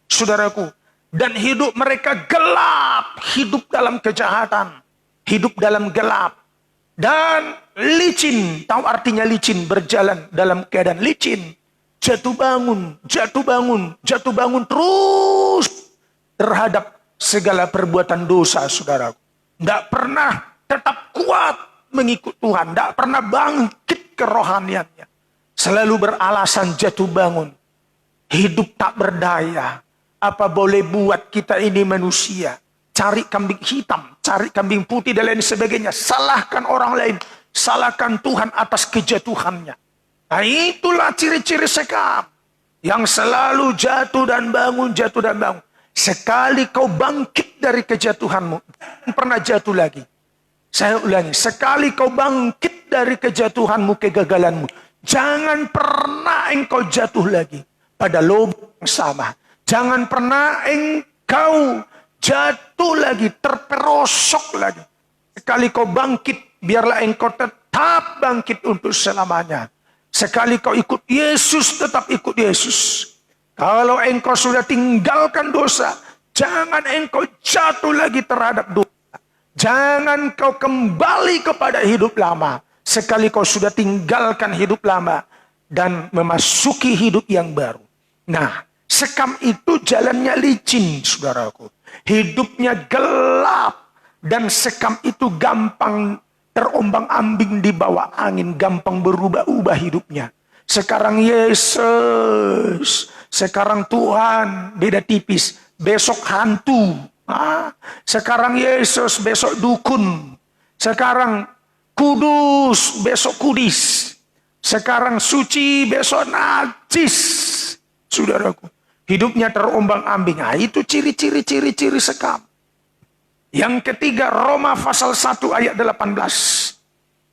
Saudaraku. Dan hidup mereka gelap. Hidup dalam kejahatan. Hidup dalam gelap. Dan licin. Tahu artinya licin? Berjalan dalam keadaan licin. Jatuh bangun, jatuh bangun, jatuh bangun terus terhadap segala perbuatan dosa, saudaraku. Tidak pernah tetap kuat mengikut Tuhan. Tidak pernah bangkit kerohaniannya. Selalu beralasan jatuh bangun. Hidup tak berdaya. Apa boleh buat kita ini manusia? Cari kambing hitam, cari kambing putih dan lain sebagainya. Salahkan orang lain. Salahkan Tuhan atas kejatuhannya. Nah, itulah ciri-ciri sekam. Yang selalu jatuh dan bangun, jatuh dan bangun. Sekali kau bangkit dari kejatuhanmu, pernah jatuh lagi. Saya ulangi, sekali kau bangkit dari kejatuhanmu, kegagalanmu, jangan pernah engkau jatuh lagi pada lubang yang sama. Jangan pernah engkau jatuh lagi, terperosok lagi. Sekali kau bangkit, biarlah engkau tetap bangkit untuk selamanya. Sekali kau ikut Yesus, tetap ikut Yesus. Kalau engkau sudah tinggalkan dosa, jangan engkau jatuh lagi terhadap dosa. Jangan kau kembali kepada hidup lama. Sekali kau sudah tinggalkan hidup lama dan memasuki hidup yang baru. Nah, sekam itu jalannya licin, saudaraku. Hidupnya gelap. Dan sekam itu gampang terombang-ambing di bawah angin, gampang berubah-ubah hidupnya. Sekarang Yesus, sekarang Tuhan, beda tipis. Besok hantu. Sekarang Yesus, besok dukun. Sekarang kudus, besok kudis. Sekarang suci, besok najis. Saudaraku, hidupnya terombang-ambing. Nah, itu ciri-ciri sekam. Yang ketiga, Roma pasal 1 ayat 18.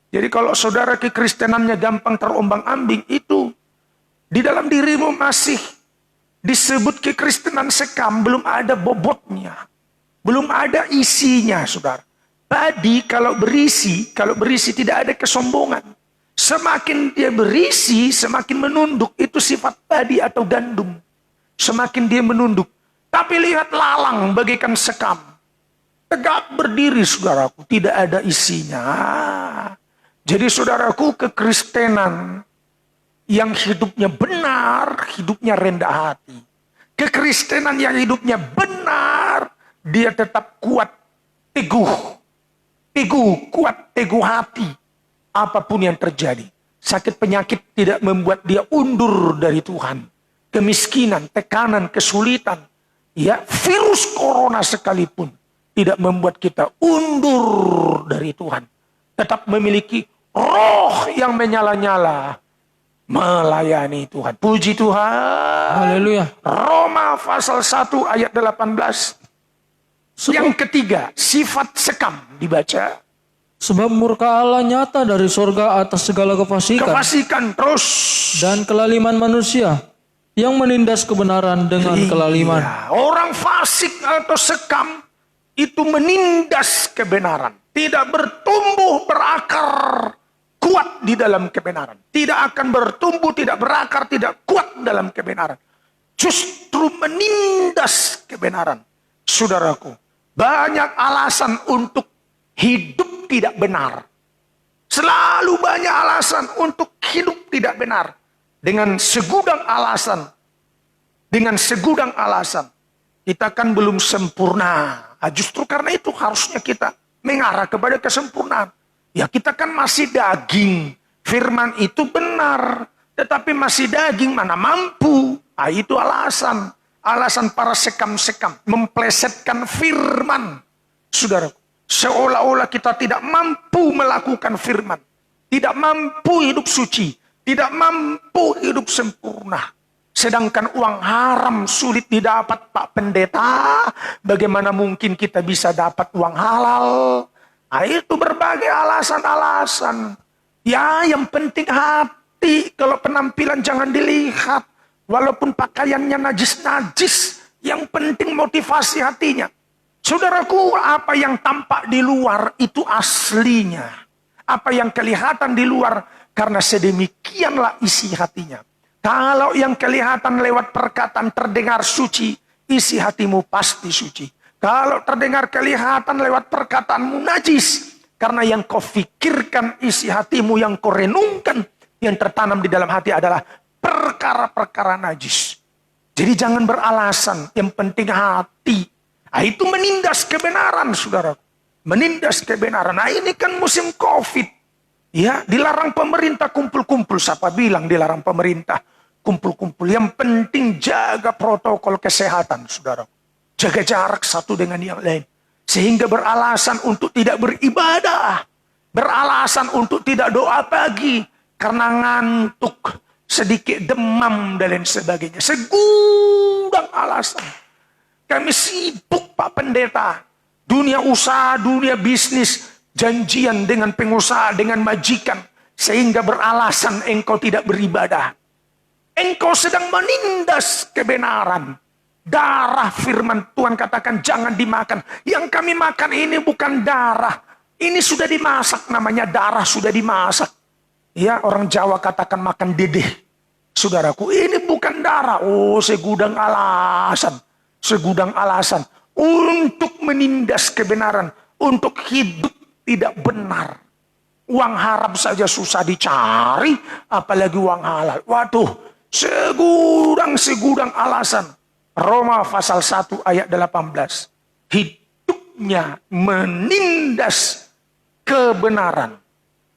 Jadi kalau saudara kekristenannya gampang terombang-ambing, itu di dalam dirimu masih disebut kekristenan sekam, belum ada bobotnya. Belum ada isinya, saudara. Padi kalau berisi tidak ada kesombongan. Semakin dia berisi, semakin menunduk. Itu sifat padi atau gandum. Semakin dia menunduk. Tapi lihat lalang bagaikan sekam. Tegak berdiri, saudaraku, tidak ada isinya. Jadi saudaraku, kekristenan yang hidupnya benar, hidupnya rendah hati. Kekristenan yang hidupnya benar, dia tetap kuat, teguh, kuat, teguh hati. Apapun yang terjadi, sakit penyakit tidak membuat dia undur dari Tuhan. Kemiskinan, tekanan, kesulitan, ya virus corona sekalipun tidak membuat kita undur dari Tuhan. Tetap memiliki roh yang menyala-nyala. Melayani Tuhan. Puji Tuhan. Haleluya. Roma pasal 1 ayat 18. Yang ketiga, sifat sekam dibaca. Sebab murka Allah nyata dari sorga atas segala kefasikan. Kefasikan terus. Dan kelaliman manusia yang menindas kebenaran dengan kelaliman. Orang fasik atau sekam itu menindas kebenaran. Tidak bertumbuh berakar kuat di dalam kebenaran. Tidak akan bertumbuh, tidak berakar, tidak kuat dalam kebenaran. Justru menindas kebenaran. Saudaraku, banyak alasan untuk hidup tidak benar. Selalu banyak alasan untuk hidup tidak benar. Dengan segudang alasan. Kita kan belum sempurna. Justru karena itu harusnya kita mengarah kepada kesempurnaan. Ya kita kan masih daging. Firman itu benar, tetapi masih daging, mana mampu. Nah, itu alasan. Alasan para sekam-sekam memplesetkan firman. Saudara, seolah-olah kita tidak mampu melakukan firman. Tidak mampu hidup suci. Tidak mampu hidup sempurna. Sedangkan uang haram sulit didapat, Pak Pendeta. Bagaimana mungkin kita bisa dapat uang halal? Nah, itu berbagai alasan-alasan. Ya, yang penting hati. Kalau penampilan jangan dilihat. Walaupun pakaiannya najis-najis, yang penting motivasi hatinya. Saudaraku, apa yang tampak di luar itu aslinya. Apa yang kelihatan di luar, karena sedemikianlah isi hatinya. Kalau yang kelihatan lewat perkataan terdengar suci, isi hatimu pasti suci. Kalau terdengar kelihatan lewat perkataanmu najis, karena yang kau fikirkan isi hatimu, yang kau renungkan, yang tertanam di dalam hati adalah perkara-perkara najis. Jadi jangan beralasan, yang penting hati. Nah, itu menindas kebenaran, saudara. Menindas kebenaran. Nah, ini kan musim COVID. Ya, dilarang pemerintah kumpul-kumpul. Siapa bilang dilarang pemerintah kumpul-kumpul? Yang penting jaga protokol kesehatan, saudara. Jaga jarak satu dengan yang lain. Sehingga beralasan untuk tidak beribadah. Beralasan untuk tidak doa pagi. Karena ngantuk. Sedikit demam dan lain sebagainya. Segudang alasan. Kami sibuk, Pak Pendeta. Dunia usaha, dunia bisnis. Janjian dengan pengusaha, dengan majikan. Sehingga beralasan engkau tidak beribadah. Engkau sedang menindas kebenaran. Darah firman Tuhan katakan jangan dimakan. Yang kami makan ini bukan darah. Ini sudah dimasak, namanya darah sudah dimasak. Ya, orang Jawa katakan makan dedeh. Saudaraku, ini bukan darah. Oh, segudang alasan. Segudang alasan. Untuk menindas kebenaran. Untuk hidup tidak benar. Uang haram saja susah dicari. Apalagi uang halal. Waduh, segudang alasan. Roma pasal 1 ayat 18. Hidupnya menindas kebenaran.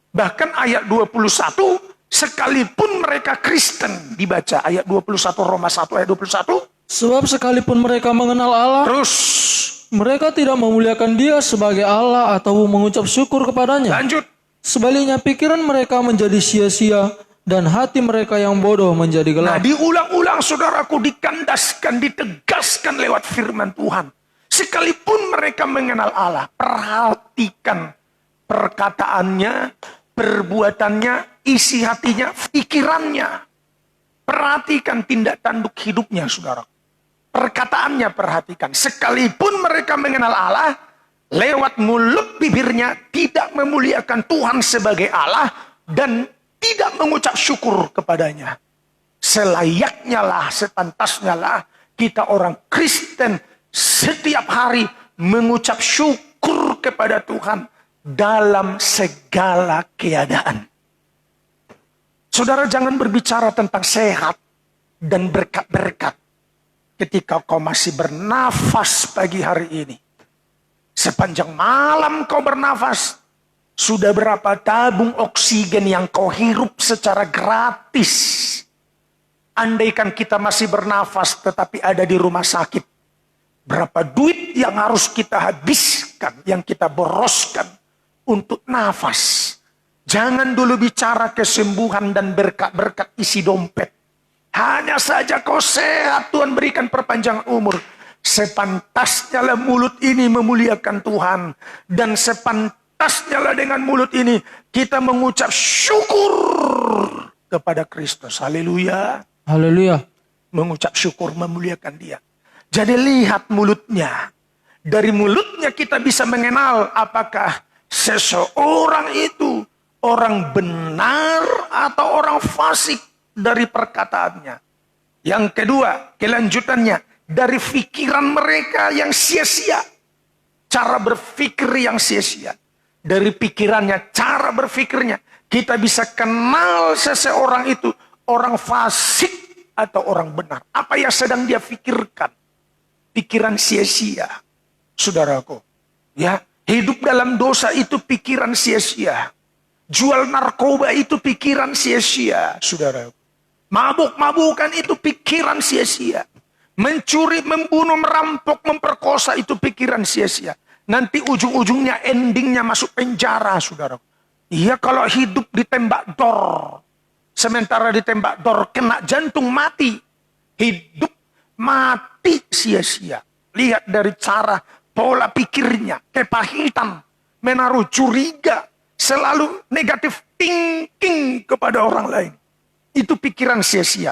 Bahkan ayat 21, sekalipun mereka Kristen, dibaca ayat 21 Roma 1 ayat 21. Sebab sekalipun mereka mengenal Allah, Terus mereka tidak memuliakan Dia sebagai Allah atau mengucap syukur kepadanya. lanjut. Sebaliknya pikiran mereka menjadi sia-sia dan hati mereka yang bodoh menjadi Nah, gelap. diulang-ulang saudaraku, dikandaskan, ditegaskan lewat firman Tuhan. Sekalipun mereka mengenal Allah, perhatikan perkataannya, perbuatannya, isi hatinya, pikirannya. Perhatikan tindak tanduk hidupnya, saudara. Perkataannya perhatikan. Sekalipun mereka mengenal Allah, lewat mulut bibirnya tidak memuliakan Tuhan sebagai Allah dan tidak mengucap syukur kepadanya. Selayaknya lah, sepantasnya lah kita orang Kristen setiap hari mengucap syukur kepada Tuhan dalam segala keadaan. Saudara, jangan berbicara tentang sehat dan berkat-berkat ketika kau masih bernafas pagi hari ini. Sepanjang malam kau bernafas, sudah berapa tabung oksigen yang kau hirup secara gratis. Andaikan kita masih bernafas tetapi ada di rumah sakit, berapa duit yang harus kita habiskan, yang kita boroskan untuk nafas. Jangan dulu bicara kesembuhan dan berkat-berkat isi dompet. Hanya saja kau sehat, Tuhan berikan perpanjangan umur. Sepantasnya lah mulut ini memuliakan Tuhan. Dan sepantasnya lah dengan mulut ini kita mengucap syukur kepada Kristus. Haleluya. Haleluya. Mengucap syukur, memuliakan Dia. Jadi lihat mulutnya. Dari mulutnya kita bisa mengenal apakah seseorang itu orang benar atau orang fasik dari perkataannya. Yang kedua, kelanjutannya, dari pikiran mereka yang sia-sia. Cara berpikir yang sia-sia. Dari pikirannya, cara berpikirnya, kita bisa kenal seseorang itu orang fasik atau orang benar. Apa yang sedang dia pikirkan? Pikiran sia-sia. Saudaraku, ya, Hidup dalam dosa itu pikiran sia-sia. Jual narkoba itu pikiran sia-sia, saudara. Mabuk-mabukan itu pikiran sia-sia. Mencuri, membunuh, merampok, memperkosa itu pikiran sia-sia. Nanti ujung-ujungnya endingnya masuk penjara, saudara. Iya, kalau hidup ditembak dor. Sementara ditembak dor kena jantung mati. Hidup mati sia-sia. Lihat dari cara pola pikirnya, kepahitan, menaruh curiga, selalu negatif thinking kepada orang lain. Itu pikiran sia-sia.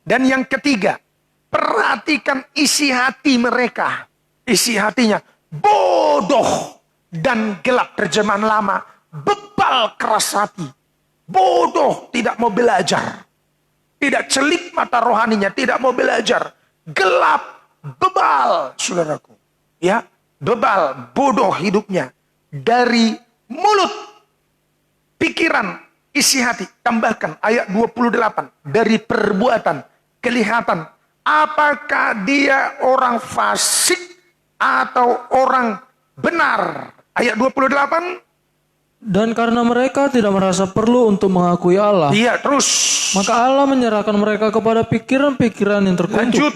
Dan yang ketiga, perhatikan isi hati mereka. Isi hatinya bodoh dan gelap. Terjemahan lama, bebal keras hati. Bodoh, tidak mau belajar. Tidak celip mata rohaninya, tidak mau belajar. Gelap, bebal, saudaraku. Ya, bebal, bodoh hidupnya. Dari mulut, pikiran, isi hati. Tambahkan ayat 28. Dari perbuatan, kelihatan. Apakah dia orang fasik atau orang benar? Ayat 28. Dan karena mereka tidak merasa perlu untuk mengakui Allah, Iya, terus. maka Allah menyerahkan mereka kepada pikiran-pikiran yang terkutuk. Lanjut.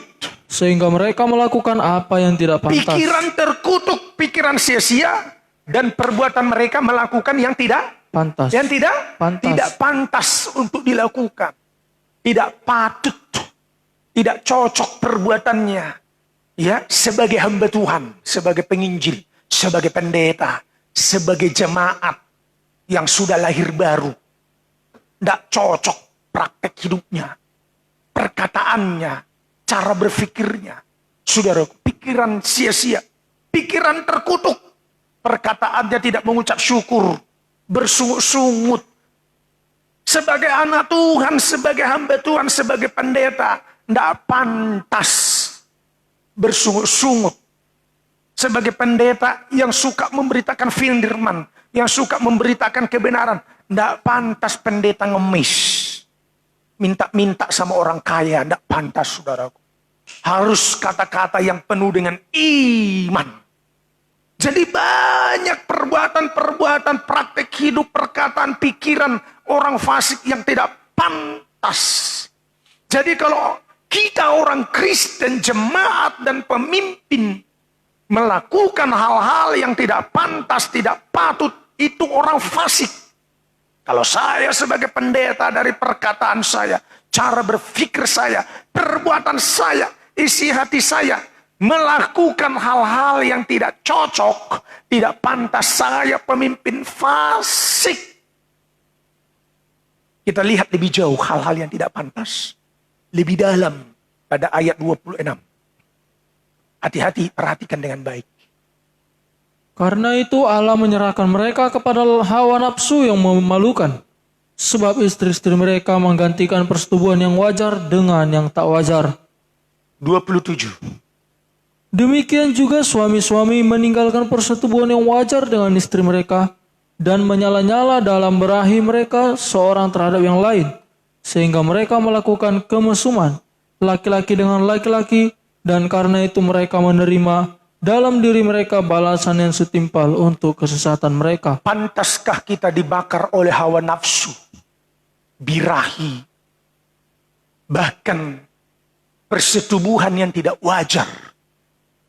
Sehingga mereka melakukan apa yang tidak pantas. Pikiran terkutuk, pikiran sia-sia. Dan perbuatan mereka melakukan yang tidak Pantas. Yang tidak Pantas. Tidak pantas untuk dilakukan. Tidak patut. Tidak cocok perbuatannya. Ya, sebagai hamba Tuhan, sebagai penginjil, sebagai pendeta, sebagai jemaat yang sudah lahir baru. Tidak cocok praktek hidupnya, perkataannya, cara berpikirnya. Saudara, pikiran sia-sia, pikiran terkutuk. Perkataannya tidak mengucap syukur, bersungut-sungut. Sebagai anak Tuhan, sebagai hamba Tuhan, sebagai pendeta, tidak pantas bersungut-sungut. Sebagai pendeta yang suka memberitakan firman, yang suka memberitakan kebenaran, tidak pantas pendeta ngemis. Minta-minta sama orang kaya, tidak pantas, saudaraku. Harus kata-kata yang penuh dengan iman. Jadi banyak perbuatan-perbuatan, praktek hidup, perkataan, pikiran orang fasik yang tidak pantas. Jadi kalau kita orang Kristen, jemaat dan pemimpin melakukan hal-hal yang tidak pantas, tidak patut, itu orang fasik. Kalau saya sebagai pendeta, dari perkataan saya, cara berpikir saya, perbuatan saya, isi hati saya, melakukan hal-hal yang tidak cocok, tidak pantas, saya pemimpin fasik. Kita lihat lebih jauh hal-hal yang tidak pantas. Lebih dalam pada ayat 26. Hati-hati, perhatikan dengan baik. Karena itu Allah menyerahkan mereka kepada hawa nafsu yang memalukan. Sebab istri-istri mereka menggantikan persetubuhan yang wajar dengan yang tak wajar. 27. Demikian juga suami-suami meninggalkan persetubuhan yang wajar dengan istri mereka dan menyala-nyala dalam berahi mereka seorang terhadap yang lain, sehingga mereka melakukan kemesuman laki-laki dengan laki-laki, dan karena itu mereka menerima dalam diri mereka balasan yang setimpal untuk kesesatan mereka. Pantaskah kita dibakar oleh hawa nafsu, birahi, bahkan persetubuhan yang tidak wajar,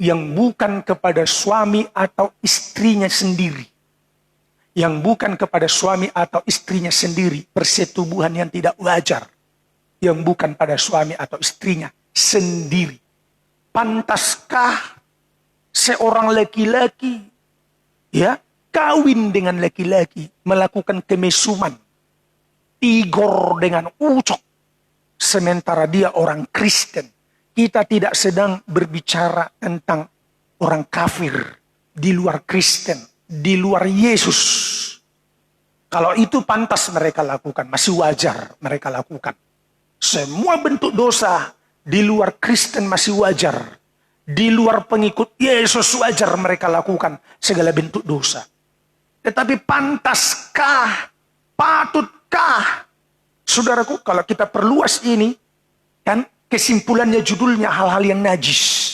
yang bukan kepada suami atau istrinya sendiri. Yang bukan kepada suami atau istrinya sendiri. Persetubuhan yang tidak wajar. Yang bukan pada suami atau istrinya sendiri. Pantaskah seorang laki-laki kawin dengan laki-laki, melakukan kemesuman, tigor dengan ucok, sementara dia orang Kristen? Kita tidak sedang berbicara tentang orang kafir di luar Kristen, di luar Yesus. Kalau itu pantas mereka lakukan, masih wajar mereka lakukan. Semua bentuk dosa di luar Kristen masih wajar. Di luar pengikut Yesus wajar mereka lakukan segala bentuk dosa. Tetapi pantaskah, patutkah, saudaraku, kalau kita perluas ini, kan kesimpulannya judulnya hal-hal yang najis.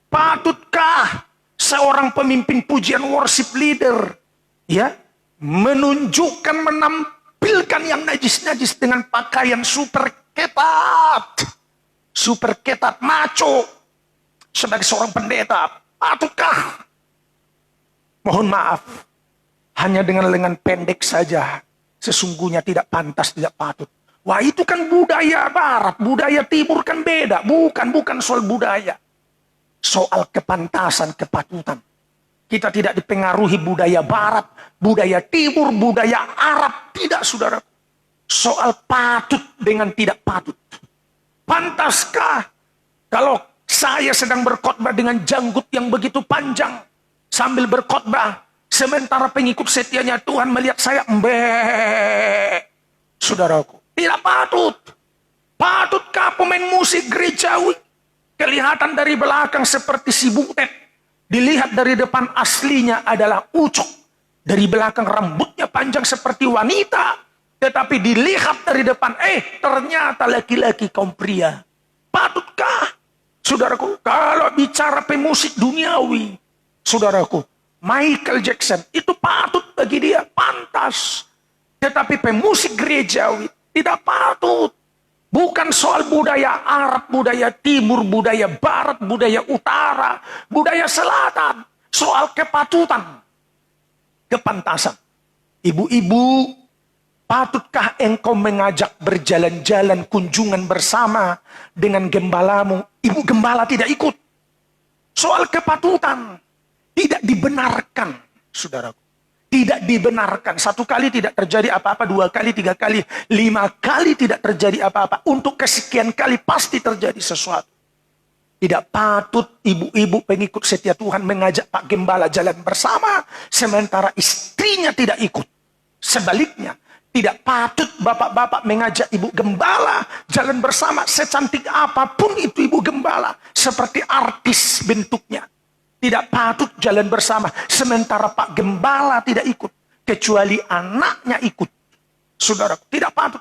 Patutkah seorang pemimpin pujian worship leader, ya, menunjukkan, menampilkan yang najis-najis dengan pakaian super ketat, maco, sebagai seorang pendeta, patutkah? Mohon maaf, hanya dengan lengan pendek saja, sesungguhnya tidak pantas, tidak patut. Wah, itu kan budaya barat, budaya timur kan beda. Bukan soal budaya. Soal kepantasan, kepatutan. Kita tidak dipengaruhi budaya barat, budaya timur, budaya Arab. Tidak, saudara. Soal patut dengan tidak patut. Pantaskah kalau saya sedang berkhotbah dengan janggut yang begitu panjang, sambil berkhotbah, sementara pengikut setianya Tuhan melihat saya saudaraku, tidak patut. Patutkah pemain musik gerejawi kelihatan dari belakang seperti si butet, dilihat dari depan aslinya adalah ucok, dari belakang rambutnya panjang seperti wanita, tetapi dilihat dari depan ternyata laki-laki kaum pria? Patutkah? Saudaraku, kalau bicara pemusik duniawi, saudaraku, Michael Jackson itu patut bagi dia, pantas. Tetapi pemusik gerejawi tidak patut. Bukan soal budaya Arab, budaya timur, budaya barat, budaya utara, budaya selatan. Soal kepatutan, kepantasan. Ibu-ibu, patutkah engkau mengajak berjalan-jalan kunjungan bersama dengan gembalamu? Ibu gembala tidak ikut. Soal kepatutan tidak dibenarkan, saudaraku. Tidak dibenarkan. 1 kali tidak terjadi apa-apa, 2 kali, 3 kali, 5 kali tidak terjadi apa-apa. Untuk kesekian kali pasti terjadi sesuatu. Tidak patut ibu-ibu pengikut setia Tuhan mengajak Pak Gembala jalan bersama, sementara istrinya tidak ikut. Sebaliknya, tidak patut bapak-bapak mengajak ibu gembala jalan bersama, secantik apapun itu ibu gembala, seperti artis bentuknya. Tidak patut jalan bersama, sementara Pak Gembala tidak ikut, kecuali anaknya ikut. Saudara, tidak patut.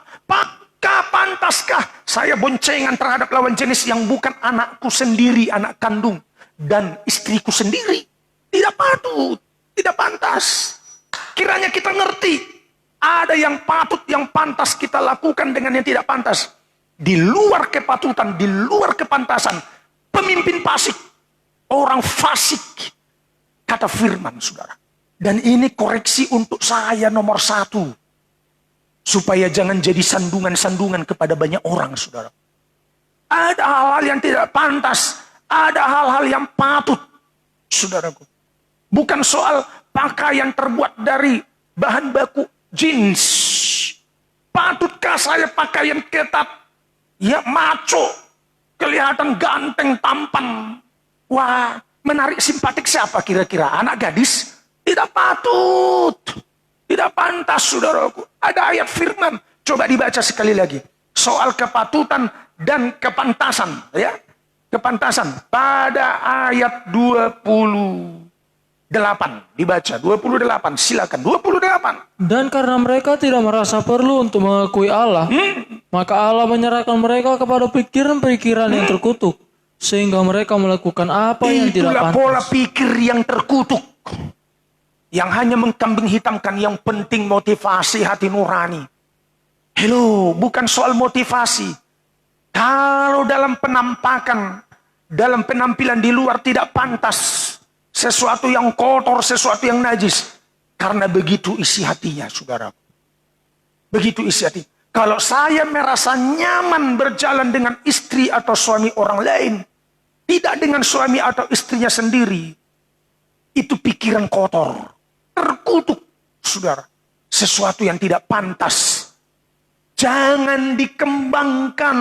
Pantaskah saya boncengan terhadap lawan jenis yang bukan anakku sendiri, anak kandung, dan istriku sendiri? Tidak patut, tidak pantas. Kiranya kita ngerti, ada yang patut, yang pantas kita lakukan dengan yang tidak pantas. Di luar kepatutan, di luar kepantasan, pemimpin fasik, orang fasik, kata firman, saudara. Dan ini koreksi untuk saya nomor 1. Supaya jangan jadi sandungan-sandungan kepada banyak orang, saudara. Ada hal-hal yang tidak pantas, ada hal-hal yang patut, saudaraku. Bukan soal pakaian terbuat dari bahan baku jeans. Patutkah saya pakaian ketat, ya maco, kelihatan ganteng, tampan? Wah, menarik simpatik siapa kira-kira? Anak gadis? Tidak patut. Tidak pantas, saudaraku. Ada ayat firman. Coba dibaca sekali lagi. Soal kepatutan dan kepantasan. Ya, kepantasan. Pada ayat 28. Dibaca. 28. Silakan. 28. Dan karena mereka tidak merasa perlu untuk mengakui Allah, maka Allah menyerahkan mereka kepada pikiran-pikiran yang terkutuk. Sehingga mereka melakukan apa yang tidak Itulah pantas. pola pikir yang terkutuk. Yang hanya mengkambing hitamkan, yang penting motivasi hati nurani. Hello, bukan soal motivasi. Kalau dalam penampakan, dalam penampilan di luar tidak pantas, sesuatu yang kotor, sesuatu yang najis. Karena begitu isi hatinya, saudara. Begitu isi hati. Kalau saya merasa nyaman berjalan dengan istri atau suami orang lain, tidak dengan suami atau istrinya sendiri, itu pikiran kotor. Terkutuk, saudara. Sesuatu yang tidak pantas. Jangan dikembangkan.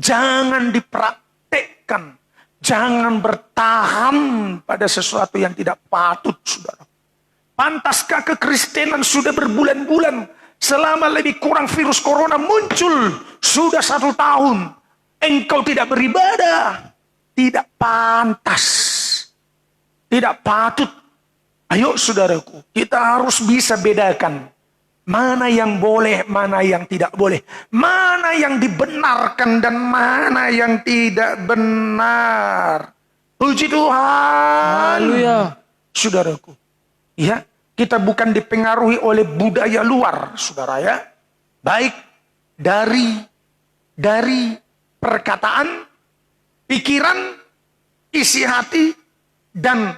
Jangan dipraktekkan. Jangan bertahan pada sesuatu yang tidak patut, saudara. Pantaskah kekristenan sudah berbulan-bulan, selama lebih kurang virus corona muncul, sudah 1 tahun, engkau tidak beribadah? Tidak pantas. Tidak patut. Ayo saudaraku, kita harus bisa bedakan mana yang boleh, mana yang tidak boleh, mana yang dibenarkan dan mana yang tidak benar. Puji Tuhan. Haleluya. Saudaraku, ya, kita bukan dipengaruhi oleh budaya luar, saudara ya. Baik dari perkataan, pikiran, isi hati, dan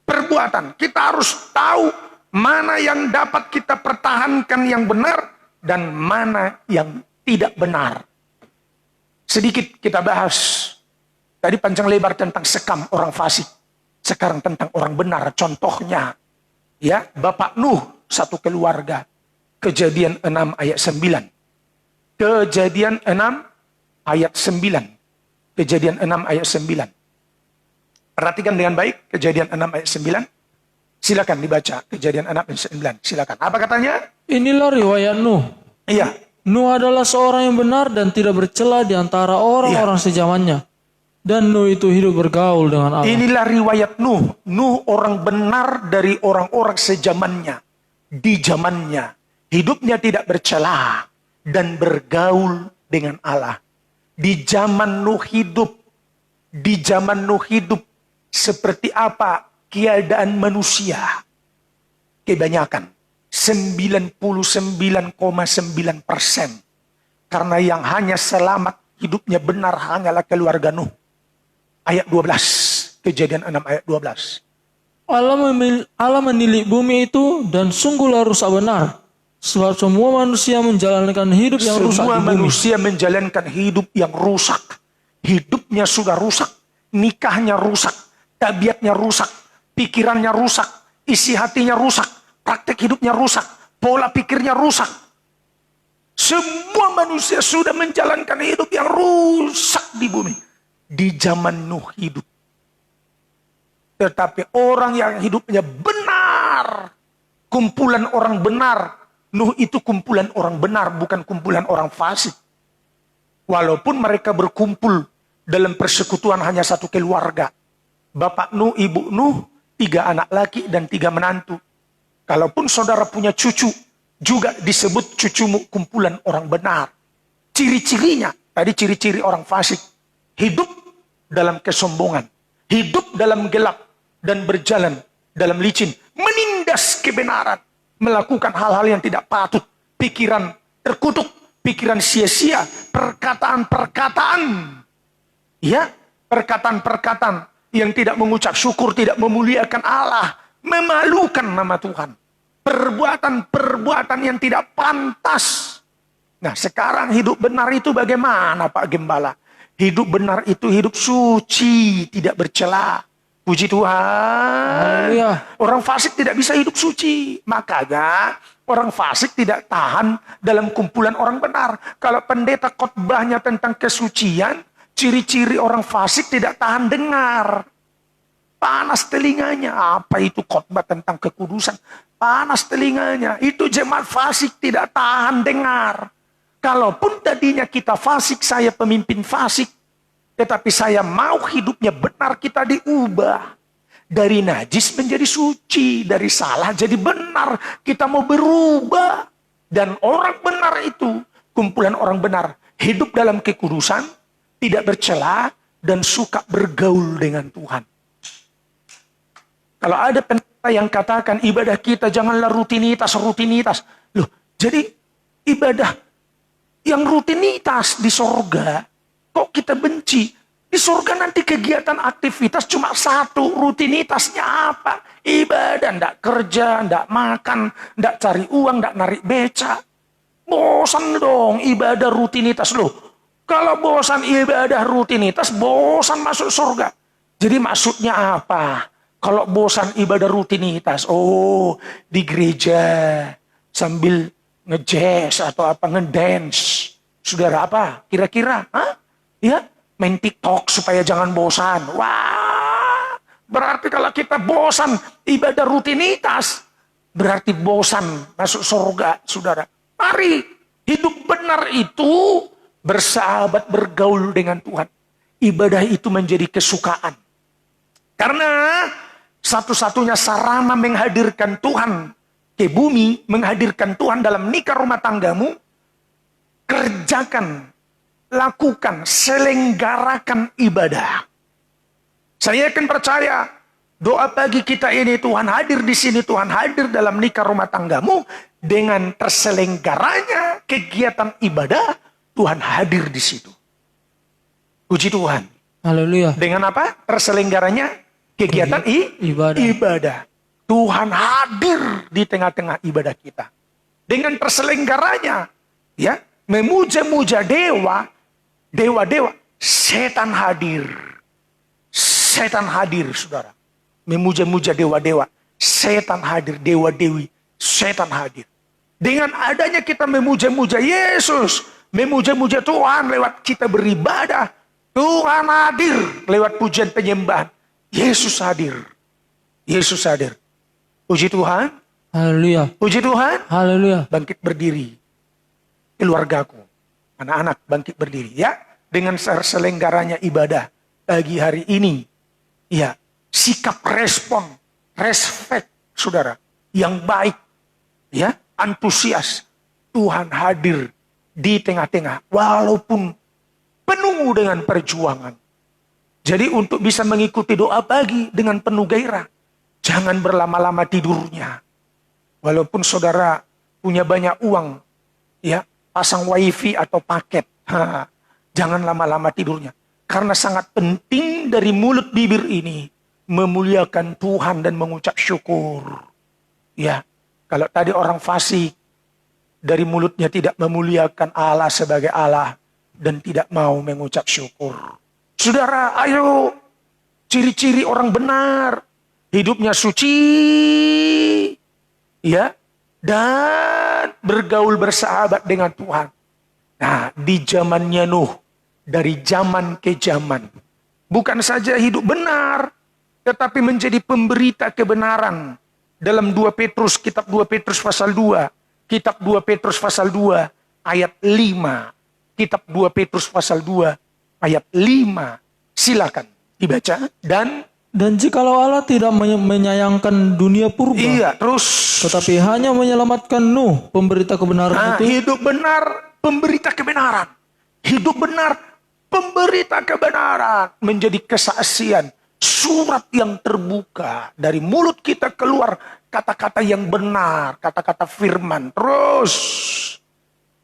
perbuatan. Kita harus tahu mana yang dapat kita pertahankan yang benar dan mana yang tidak benar. Sedikit kita bahas. Tadi panjang lebar tentang sekam orang fasik. Sekarang tentang orang benar. Contohnya, ya, Bapak Nuh, satu keluarga. Kejadian 6 ayat 9. Kejadian 6 ayat 9. Kejadian 6 ayat 9. Perhatikan dengan baik Kejadian 6 ayat 9. Silakan dibaca Kejadian 6 ayat 9. Silakan. Apa katanya? Inilah riwayat Nuh. Iya. Nuh adalah seorang yang benar dan tidak bercela di antara orang-orang sezamannya. Dan Nuh itu hidup bergaul dengan Allah. Inilah riwayat Nuh. Nuh orang benar dari orang-orang sezamannya. Di zamannya. Hidupnya tidak bercela dan bergaul dengan Allah. Di zaman Nuh hidup. Di zaman Nuh hidup. Seperti apa keadaan manusia? Kebanyakan. 99,9%. Karena yang hanya selamat hidupnya benar hanyalah keluarga Nuh. Ayat 12. Kejadian 6 ayat 12. Allah menilik bumi itu dan sungguhlah rusak benar. Sebab semua manusia menjalankan hidup yang rusak Semua di bumi. manusia menjalankan hidup yang rusak. Hidupnya sudah rusak. Nikahnya rusak. Tabiatnya rusak. Pikirannya rusak. Isi hatinya rusak. Praktek hidupnya rusak. Pola pikirnya rusak. Semua manusia sudah menjalankan hidup yang rusak di bumi. Di zaman Nuh hidup. Tetapi orang yang hidupnya benar. Kumpulan orang benar. Nuh itu kumpulan orang benar, bukan kumpulan orang fasik. Walaupun mereka berkumpul dalam persekutuan hanya satu keluarga. Bapak Nuh, Ibu Nuh, 3 anak laki dan 3 menantu. Kalaupun saudara punya cucu, juga disebut cucumu kumpulan orang benar. Ciri-cirinya, tadi ciri-ciri orang fasik. Hidup dalam kesombongan. Hidup dalam gelap. Dan berjalan dalam licin. Menindas kebenaran. Melakukan hal-hal yang tidak patut. Pikiran terkutuk. Pikiran sia-sia. Perkataan-perkataan. Ya, perkataan-perkataan yang tidak mengucap syukur. Tidak memuliakan Allah. Memalukan nama Tuhan. Perbuatan-perbuatan yang tidak pantas. Nah, sekarang hidup benar itu bagaimana Pak Gembala? Hidup benar itu hidup suci, tidak bercela. Puji Tuhan. Haleluya. Orang fasik tidak bisa hidup suci. Makanya orang fasik tidak tahan dalam kumpulan orang benar. Kalau pendeta khotbahnya tentang kesucian, ciri-ciri orang fasik tidak tahan dengar. Panas telinganya. Apa itu khotbah tentang kekudusan? Panas telinganya. Itu jemaat fasik tidak tahan dengar. Kalaupun tadinya kita fasik, saya pemimpin fasik. Tetapi saya mau hidupnya benar, kita diubah. Dari najis menjadi suci. Dari salah jadi benar. Kita mau berubah. Dan orang benar itu, kumpulan orang benar, hidup dalam kekudusan, tidak bercela, dan suka bergaul dengan Tuhan. Kalau ada pendeta yang katakan ibadah kita janganlah rutinitas. Loh, jadi ibadah yang rutinitas di sorga, kok kita benci? Di sorga nanti kegiatan aktivitas cuma satu, rutinitasnya apa? Ibadah, ndak kerja, ndak makan, ndak cari uang, ndak narik beca. Bosan dong ibadah rutinitas loh. Kalau bosan ibadah rutinitas, bosan masuk sorga. Jadi maksudnya apa? Kalau bosan ibadah rutinitas, oh di gereja sambil ngejazz atau apa ngedance. Saudara apa? Kira-kira? Hah? Ya, main TikTok supaya jangan bosan. Wah, berarti kalau kita bosan ibadah rutinitas, berarti bosan masuk surga, saudara. Mari hidup benar itu bersahabat bergaul dengan Tuhan. Ibadah itu menjadi kesukaan. Karena satu-satunya sarana menghadirkan Tuhan ke bumi, menghadirkan Tuhan dalam nikah rumah tanggamu, kerjakan, lakukan, selenggarakan ibadah. Saya yakin percaya doa pagi kita ini, Tuhan hadir di sini, Tuhan hadir dalam nikah rumah tanggamu. Dengan terselenggaranya kegiatan ibadah, Tuhan hadir di situ. Puji Tuhan. Haleluya. Dengan apa? Terselenggaranya kegiatan ibadah. Tuhan hadir di tengah-tengah ibadah kita. Dengan terselenggaranya, ya, memuja-muja dewa-dewa, setan hadir. Setan hadir, saudara. Memuja-muja dewa-dewa, setan hadir. Dewa-dewi, setan hadir. Dengan adanya kita memuja-muja Yesus, memuja-muja Tuhan lewat kita beribadah, Tuhan hadir lewat pujian penyembahan. Yesus hadir. Yesus hadir. Puji Tuhan. Haleluya. Puji Tuhan. Haleluya. Bangkit berdiri. Keluargaku, anak-anak bangkit berdiri. Ya, dengan terselenggaranya ibadah pagi hari ini. Ya, sikap respon, respect, saudara, yang baik. Ya, antusias. Tuhan hadir di tengah-tengah. Walaupun penuh dengan perjuangan. Jadi untuk bisa mengikuti doa pagi dengan penuh gairah, jangan berlama-lama tidurnya. Walaupun saudara punya banyak uang, ya, pasang wifi atau paket, jangan lama-lama tidurnya. Karena sangat penting dari mulut bibir ini memuliakan Tuhan dan mengucap syukur. Ya, kalau tadi orang fasik dari mulutnya tidak memuliakan Allah sebagai Allah dan tidak mau mengucap syukur. Saudara, ayo, ciri-ciri orang benar, hidupnya suci, ya, dan bergaul bersahabat dengan Tuhan. Nah, di zamannya Nuh, dari zaman ke zaman, bukan saja hidup benar, tetapi menjadi pemberita kebenaran. Dalam 2 Petrus, kitab 2 Petrus pasal 2, kitab 2 Petrus pasal 2, ayat 5. Kitab 2 Petrus pasal 2, ayat 5. Silakan dibaca. Dan jikalau Allah tidak menyayangkan dunia purba, Iya, terus. tetapi hanya menyelamatkan Nuh, pemberita kebenaran itu, Hidup benar, pemberita kebenaran. Hidup benar, pemberita kebenaran. Menjadi kesaksian. Surat yang terbuka. Dari mulut kita keluar kata-kata yang benar. Kata-kata firman. Terus.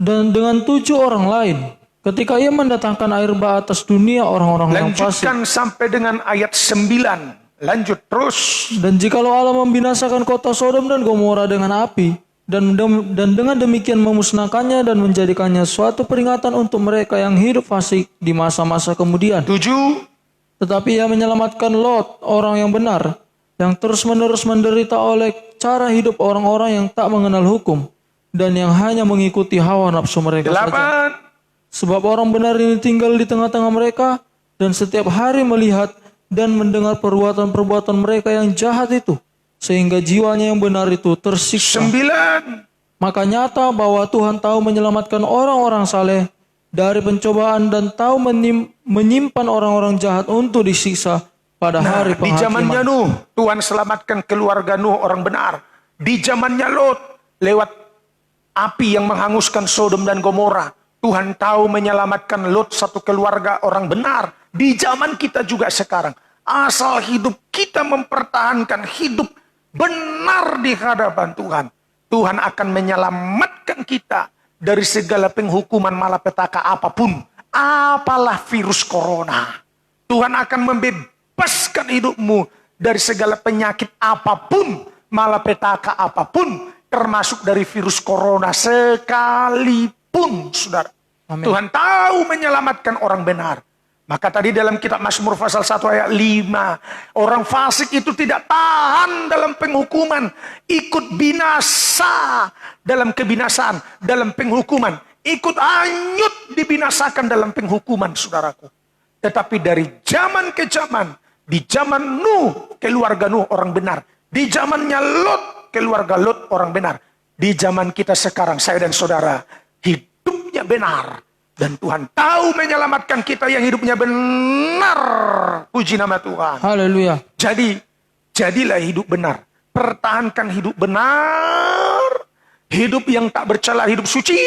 dan dengan 7 orang lain, ketika ia mendatangkan air bah atas dunia orang-orang yang fasik. Lanjutkan sampai dengan ayat 9. Lanjut terus. Dan jikalau Allah membinasakan kota Sodom dan Gomora dengan api, dan dengan demikian memusnahkannya dan menjadikannya suatu peringatan untuk mereka yang hidup fasik di masa-masa kemudian. 7. Tetapi ia menyelamatkan Lot, orang yang benar, yang terus-menerus menderita oleh cara hidup orang-orang yang tak mengenal hukum, dan yang hanya mengikuti hawa nafsu mereka saja. 8. Sebab orang benar ini tinggal di tengah-tengah mereka, dan setiap hari melihat dan mendengar perbuatan-perbuatan mereka yang jahat itu, sehingga jiwanya yang benar itu tersiksa. 9. Maka nyata bahwa Tuhan tahu menyelamatkan orang-orang saleh dari pencobaan dan tahu menyimpan orang-orang jahat untuk disiksa pada hari Di zamannya penghakiman. Nuh, Tuhan selamatkan keluarga Nuh orang benar. Di zamannya Lot, lewat api yang menghanguskan Sodom dan Gomora, Tuhan tahu menyelamatkan Lot satu keluarga orang benar. Di zaman kita juga sekarang, asal hidup kita mempertahankan hidup benar di hadapan Tuhan, Tuhan akan menyelamatkan kita dari segala penghukuman malapetaka apapun. Apalah virus corona. Tuhan akan membebaskan hidupmu dari segala penyakit apapun, malapetaka apapun, termasuk dari virus corona sekalipun, saudara. Amin. Tuhan tahu menyelamatkan orang benar. Maka tadi dalam kitab Mazmur pasal 1 ayat 5, orang fasik itu tidak tahan dalam penghukuman, ikut binasa dalam kebinasaan, dalam penghukuman, ikut hanyut dibinasakan dalam penghukuman, saudaraku. Tetapi dari zaman ke zaman, di zaman Nuh, keluarga Nuh orang benar, di zamannya Lot, keluarga Lot orang benar, di zaman kita sekarang, saya dan saudara, hidupnya benar. Dan Tuhan tahu menyelamatkan kita yang hidupnya benar. Puji nama Tuhan. Haleluya. Jadi, jadilah hidup benar. Pertahankan hidup benar. Hidup yang tak bercela, hidup suci.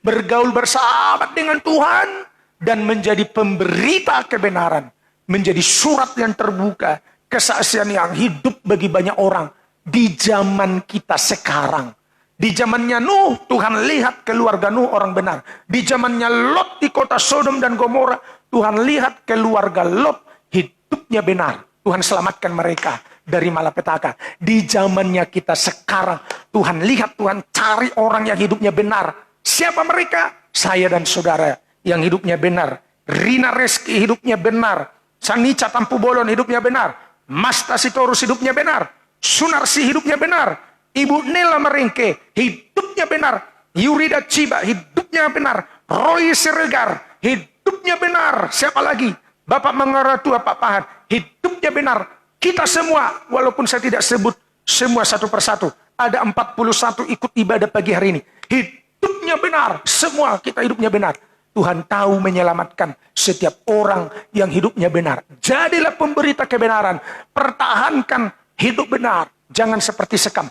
Bergaul bersahabat dengan Tuhan. Dan menjadi pemberita kebenaran. menjadi surat yang terbuka, kesaksian yang hidup bagi banyak orang di zaman kita sekarang. Di zamannya Nuh, Tuhan lihat keluarga Nuh orang benar. Di zamannya Lot di kota Sodom dan Gomora, Tuhan lihat keluarga Lot hidupnya benar. Tuhan selamatkan mereka dari malapetaka. Di zamannya kita sekarang, Tuhan lihat, Tuhan cari orang yang hidupnya benar. Siapa mereka? Saya dan saudara yang hidupnya benar. Rina Reski hidupnya benar. Sanica Tampu Bolon hidupnya benar. Mas Tasitorus hidupnya benar. Sunarsi hidupnya benar. Ibu Nela Merengke hidupnya benar. Yurida Ciba hidupnya benar. Roy Siregar hidupnya benar. Siapa lagi? Bapak Mangaratua Pak Pahat hidupnya benar. Kita semua, walaupun saya tidak sebut semua satu persatu, ada 41 ikut ibadah pagi hari ini. Hidupnya benar. Semua kita hidupnya benar. Tuhan tahu menyelamatkan setiap orang yang hidupnya benar. Jadilah pemberita kebenaran. Pertahankan hidup benar. Jangan seperti sekam.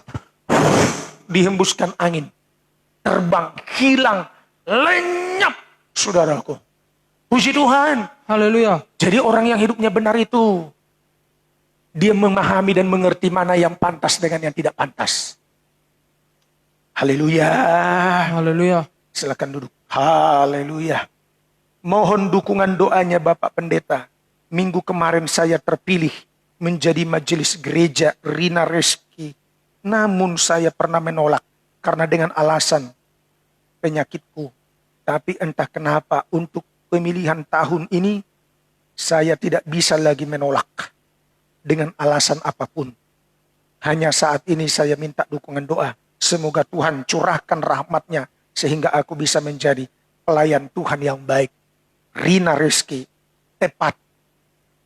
Dihembuskan angin. Terbang, hilang, lenyap, saudaraku. Puji Tuhan. Haleluya. Jadi orang yang hidupnya benar itu, dia memahami dan mengerti mana yang pantas dengan yang tidak pantas. Haleluya. Haleluya. Silakan duduk. Haleluya. Mohon dukungan doanya Bapak Pendeta. Minggu kemarin saya terpilih menjadi majelis gereja Rina Reski. Namun saya pernah menolak karena dengan alasan penyakitku. Tapi entah kenapa untuk pemilihan tahun ini saya tidak bisa lagi menolak dengan alasan apapun. Hanya saat ini saya minta dukungan doa. Semoga Tuhan curahkan rahmat-Nya sehingga aku bisa menjadi pelayan Tuhan yang baik. Rina Reski tepat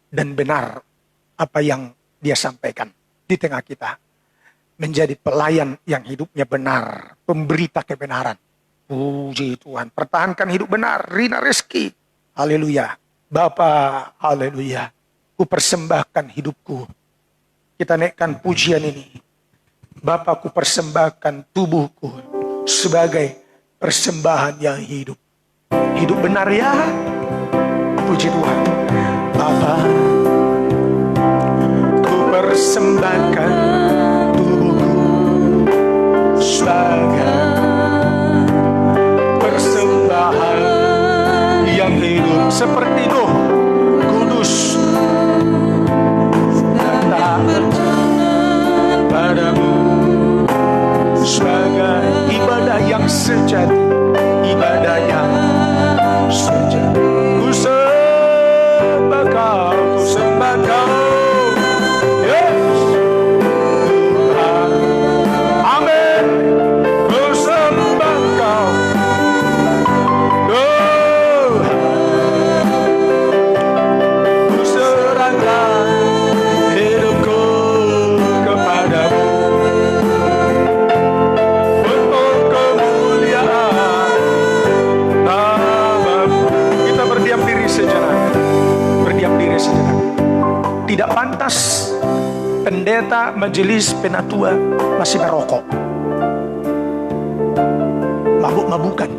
dan benar apa yang dia sampaikan di tengah kita. Menjadi pelayan yang hidupnya benar. Pemberita kebenaran. Puji Tuhan. Pertahankan hidup benar. Rina Reski. Haleluya. Bapa, haleluya. Ku persembahkan hidupku. Kita naikkan pujian ini. Bapa, ku persembahkan tubuhku sebagai persembahan yang hidup. Hidup benar ya. Puji Tuhan. Bapa, ku persembahkan sebagai persembahan yang hidup seperti Nuh, kudus dan taat padamu sebagai ibadah yang sejati, ibadah yang sejati. Ku sembah Kau, ku sembah Kau. Tidak pantas pendeta majelis penatua masih merokok, mabuk-mabukan,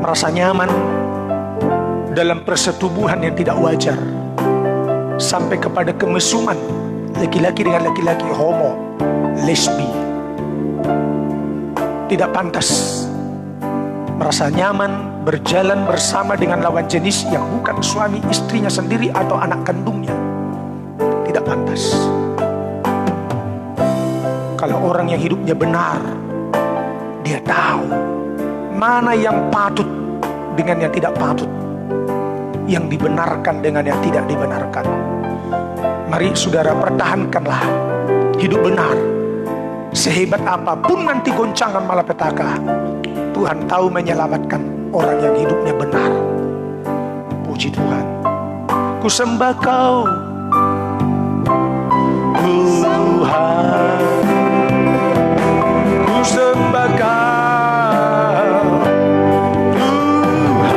merasa nyaman dalam persetubuhan yang tidak wajar, sampai kepada kemesuman laki-laki dengan laki-laki, homo, lesbi. Tidak pantas merasa nyaman berjalan bersama dengan lawan jenis yang bukan suami istrinya sendiri atau anak kandungnya. Tidak pantas. Kalau orang yang hidupnya benar, dia tahu mana yang patut dengan yang tidak patut, yang dibenarkan dengan yang tidak dibenarkan. Mari saudara, pertahankanlah hidup benar. Sehebat apapun nanti goncangan malapetaka, Tuhan tahu menyelamatkan orang yang hidupnya benar. Puji Tuhan. Ku sembah Kau, Tuhan. Ku sembah Kau, Tuhan.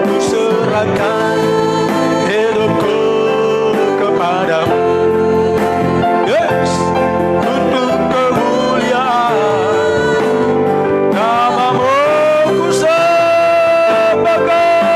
Ku serahkan hidupku kepadamu. Yes, untuk kemuliaan namamu. Ku sembah Kau.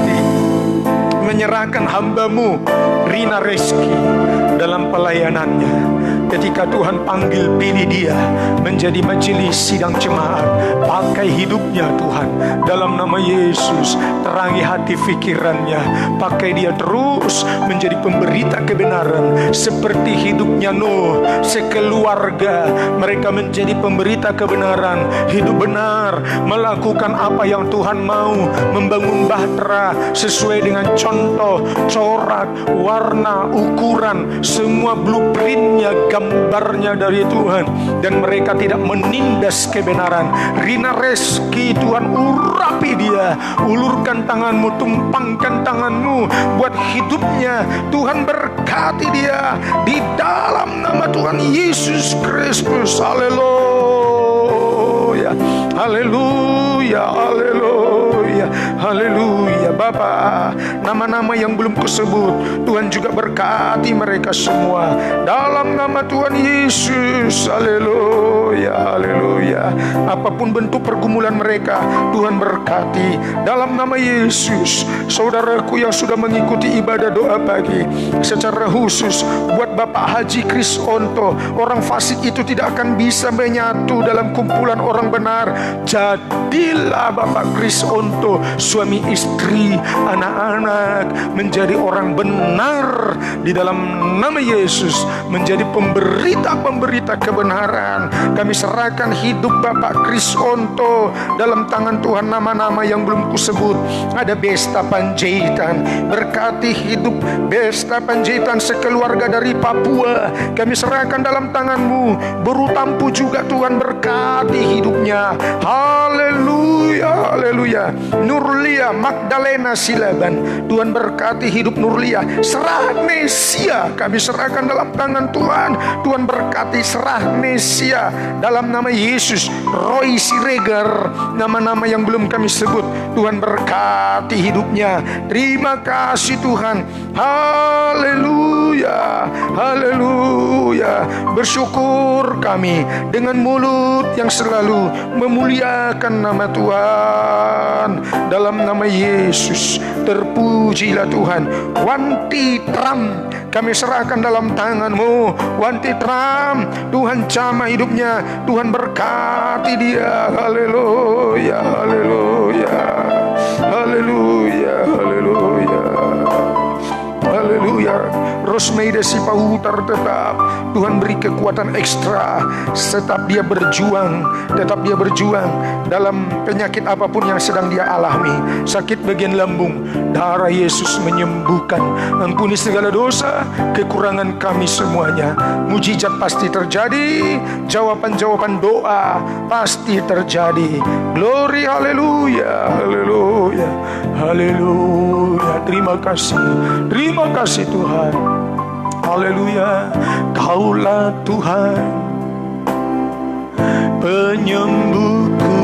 berkati, menyerahkan hamba-Mu Rina Reski dalam pelayanannya. Ketika Tuhan panggil pilih dia menjadi majelis sidang jemaat, pakai hidupnya Tuhan, dalam nama Yesus. Terangi hati pikirannya, pakai dia terus menjadi pemberita kebenaran, seperti hidupnya Nuh. Sekeluarga mereka menjadi pemberita kebenaran, hidup benar, melakukan apa yang Tuhan mau, membangun bahtera sesuai dengan contoh, corak, warna, ukuran, semua blueprintnya, gambarnya dari Tuhan. Dan mereka tidak menindas kebenaran. Rina Reski, Tuhan urapi dia, ulurkan tangan-Mu, tumpangkan tangan-Mu buat hidupnya. Tuhan berkati dia di dalam nama Tuhan Yesus Kristus. Haleluya, haleluya, haleluya, haleluya. Bapa, nama-nama yang belum kusebut, Tuhan juga berkati mereka semua dalam nama Tuhan Yesus. Haleluya, haleluya. Apapun bentuk pergumulan mereka, Tuhan berkati dalam nama Yesus. Saudaraku yang sudah mengikuti ibadah doa pagi, secara khusus buat Bapak Haji Kris Onto, orang fasik itu tidak akan bisa menyatu dalam kumpulan orang benar. Jadilah Bapak Kris Onto, suami istri, anak-anak, menjadi orang benar di dalam nama Yesus, menjadi pemberita-pemberita kebenaran. Kami serahkan hidup Bapak Kris Onto dalam tangan Tuhan. Nama-nama yang belum kusebut, ada Besta Panjaitan, berkati hidup Besta Panjaitan sekeluarga dari Papua, kami serahkan dalam tangan-Mu. Buru Tampu juga Tuhan berkati hidupnya. Haleluya, haleluya. Nurlia Magdalena Silaban, Tuhan berkati hidup Nurlia. Serah Nesia kami serahkan dalam tangan Tuhan. Tuhan berkati serah Nesia dalam nama Yesus. Roy Siregar, nama-nama yang belum kami sebut, Tuhan berkati hidupnya. Terima kasih Tuhan. Haleluya, haleluya. Bersyukur kami dengan mulut yang selalu memuliakan nama Tuhan. Dalam nama Yesus, terpujilah Tuhan. Wanti Tram kami serahkan dalam tangan-Mu. Wanti Tram, Tuhan jamah hidupnya, Tuhan berkati dia. Haleluya, haleluya, haleluya, haleluya, haleluya. Rosmeida Sipahutar tetap Tuhan beri kekuatan ekstra. Tetap dia berjuang dalam penyakit apapun yang sedang dia alami. Sakit bagian lambung, darah Yesus menyembuhkan. Ampuni segala dosa, kekurangan kami semuanya. Mujizat pasti terjadi, jawaban-jawaban doa pasti terjadi. Glory, haleluya, haleluya, haleluya. Terima kasih Tuhan. Haleluya. Kaulah Tuhan penyembuhku,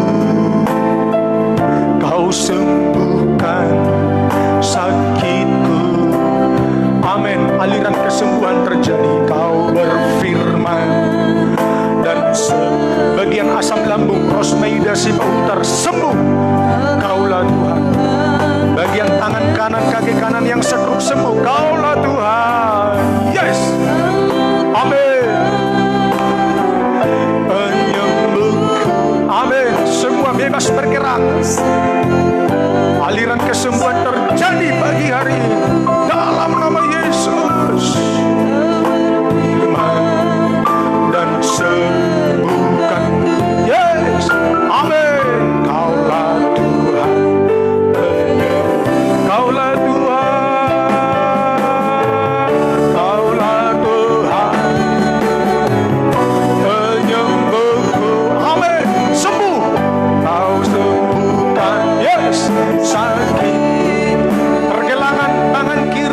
Kau sembuhkan sakitku. Amin. Aliran kesembuhan terjadi. Kau berfirman dan sebagian asam lambung Rosmeida Sipahutar sembuh. Kaulah Tuhan. Bagian tangan kanan, kaki kanan yang stroke sembuh. Kaulah Tuhan. Yes. Amin. Penyembuhku. Amin. Semua bebas bergerak. Aliran kesembuhan terjadi pagi hari ini dalam nama Yesus. Dan sembuhkan. Yes. Amin. Kaulah Tuhan. Kaulah Tuhan, Kaulah Tuhan, penyembuhku. Amin. Sembuh. Kau sembuhkan. Yes. Sakit. Pergelangan tangan kiri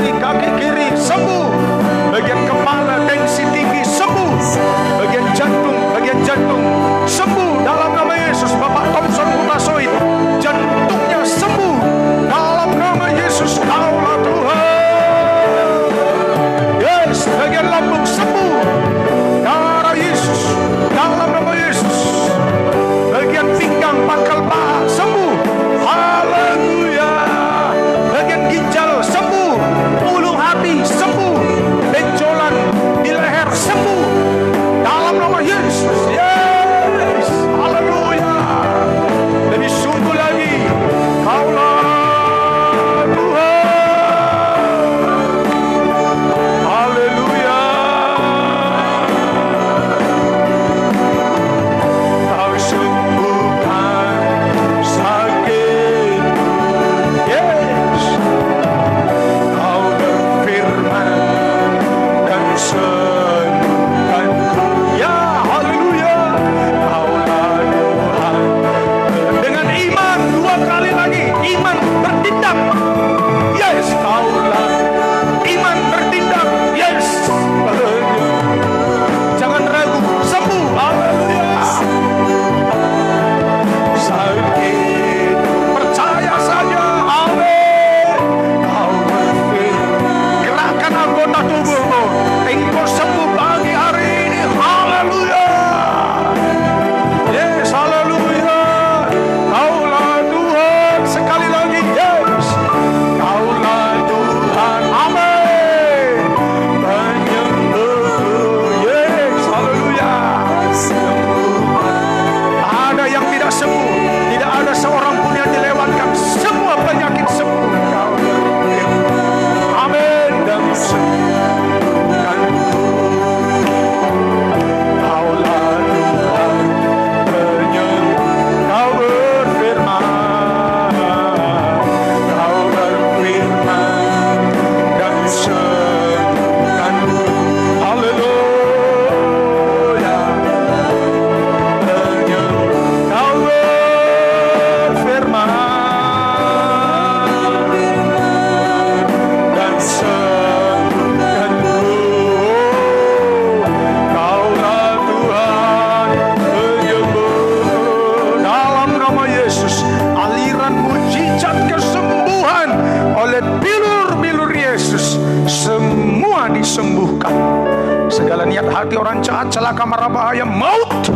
niat hati orang jahat, celaka, mara bahaya, maut,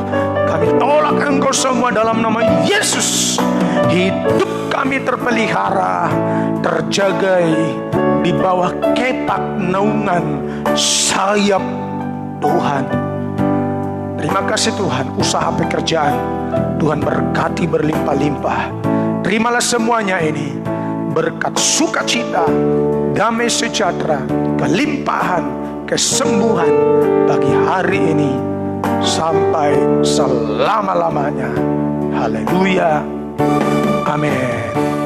kami tolak Engkau semua dalam nama Yesus. Hidup kami terpelihara, terjagai di bawah kepak naungan sayap Tuhan. Terima kasih Tuhan, usaha pekerjaan Tuhan berkati berlimpah-limpah. Terimalah semuanya ini, berkat sukacita, damai sejahtera, kelimpahan, kesembuhan bagi hari ini sampai selama-lamanya. Haleluya. Amin.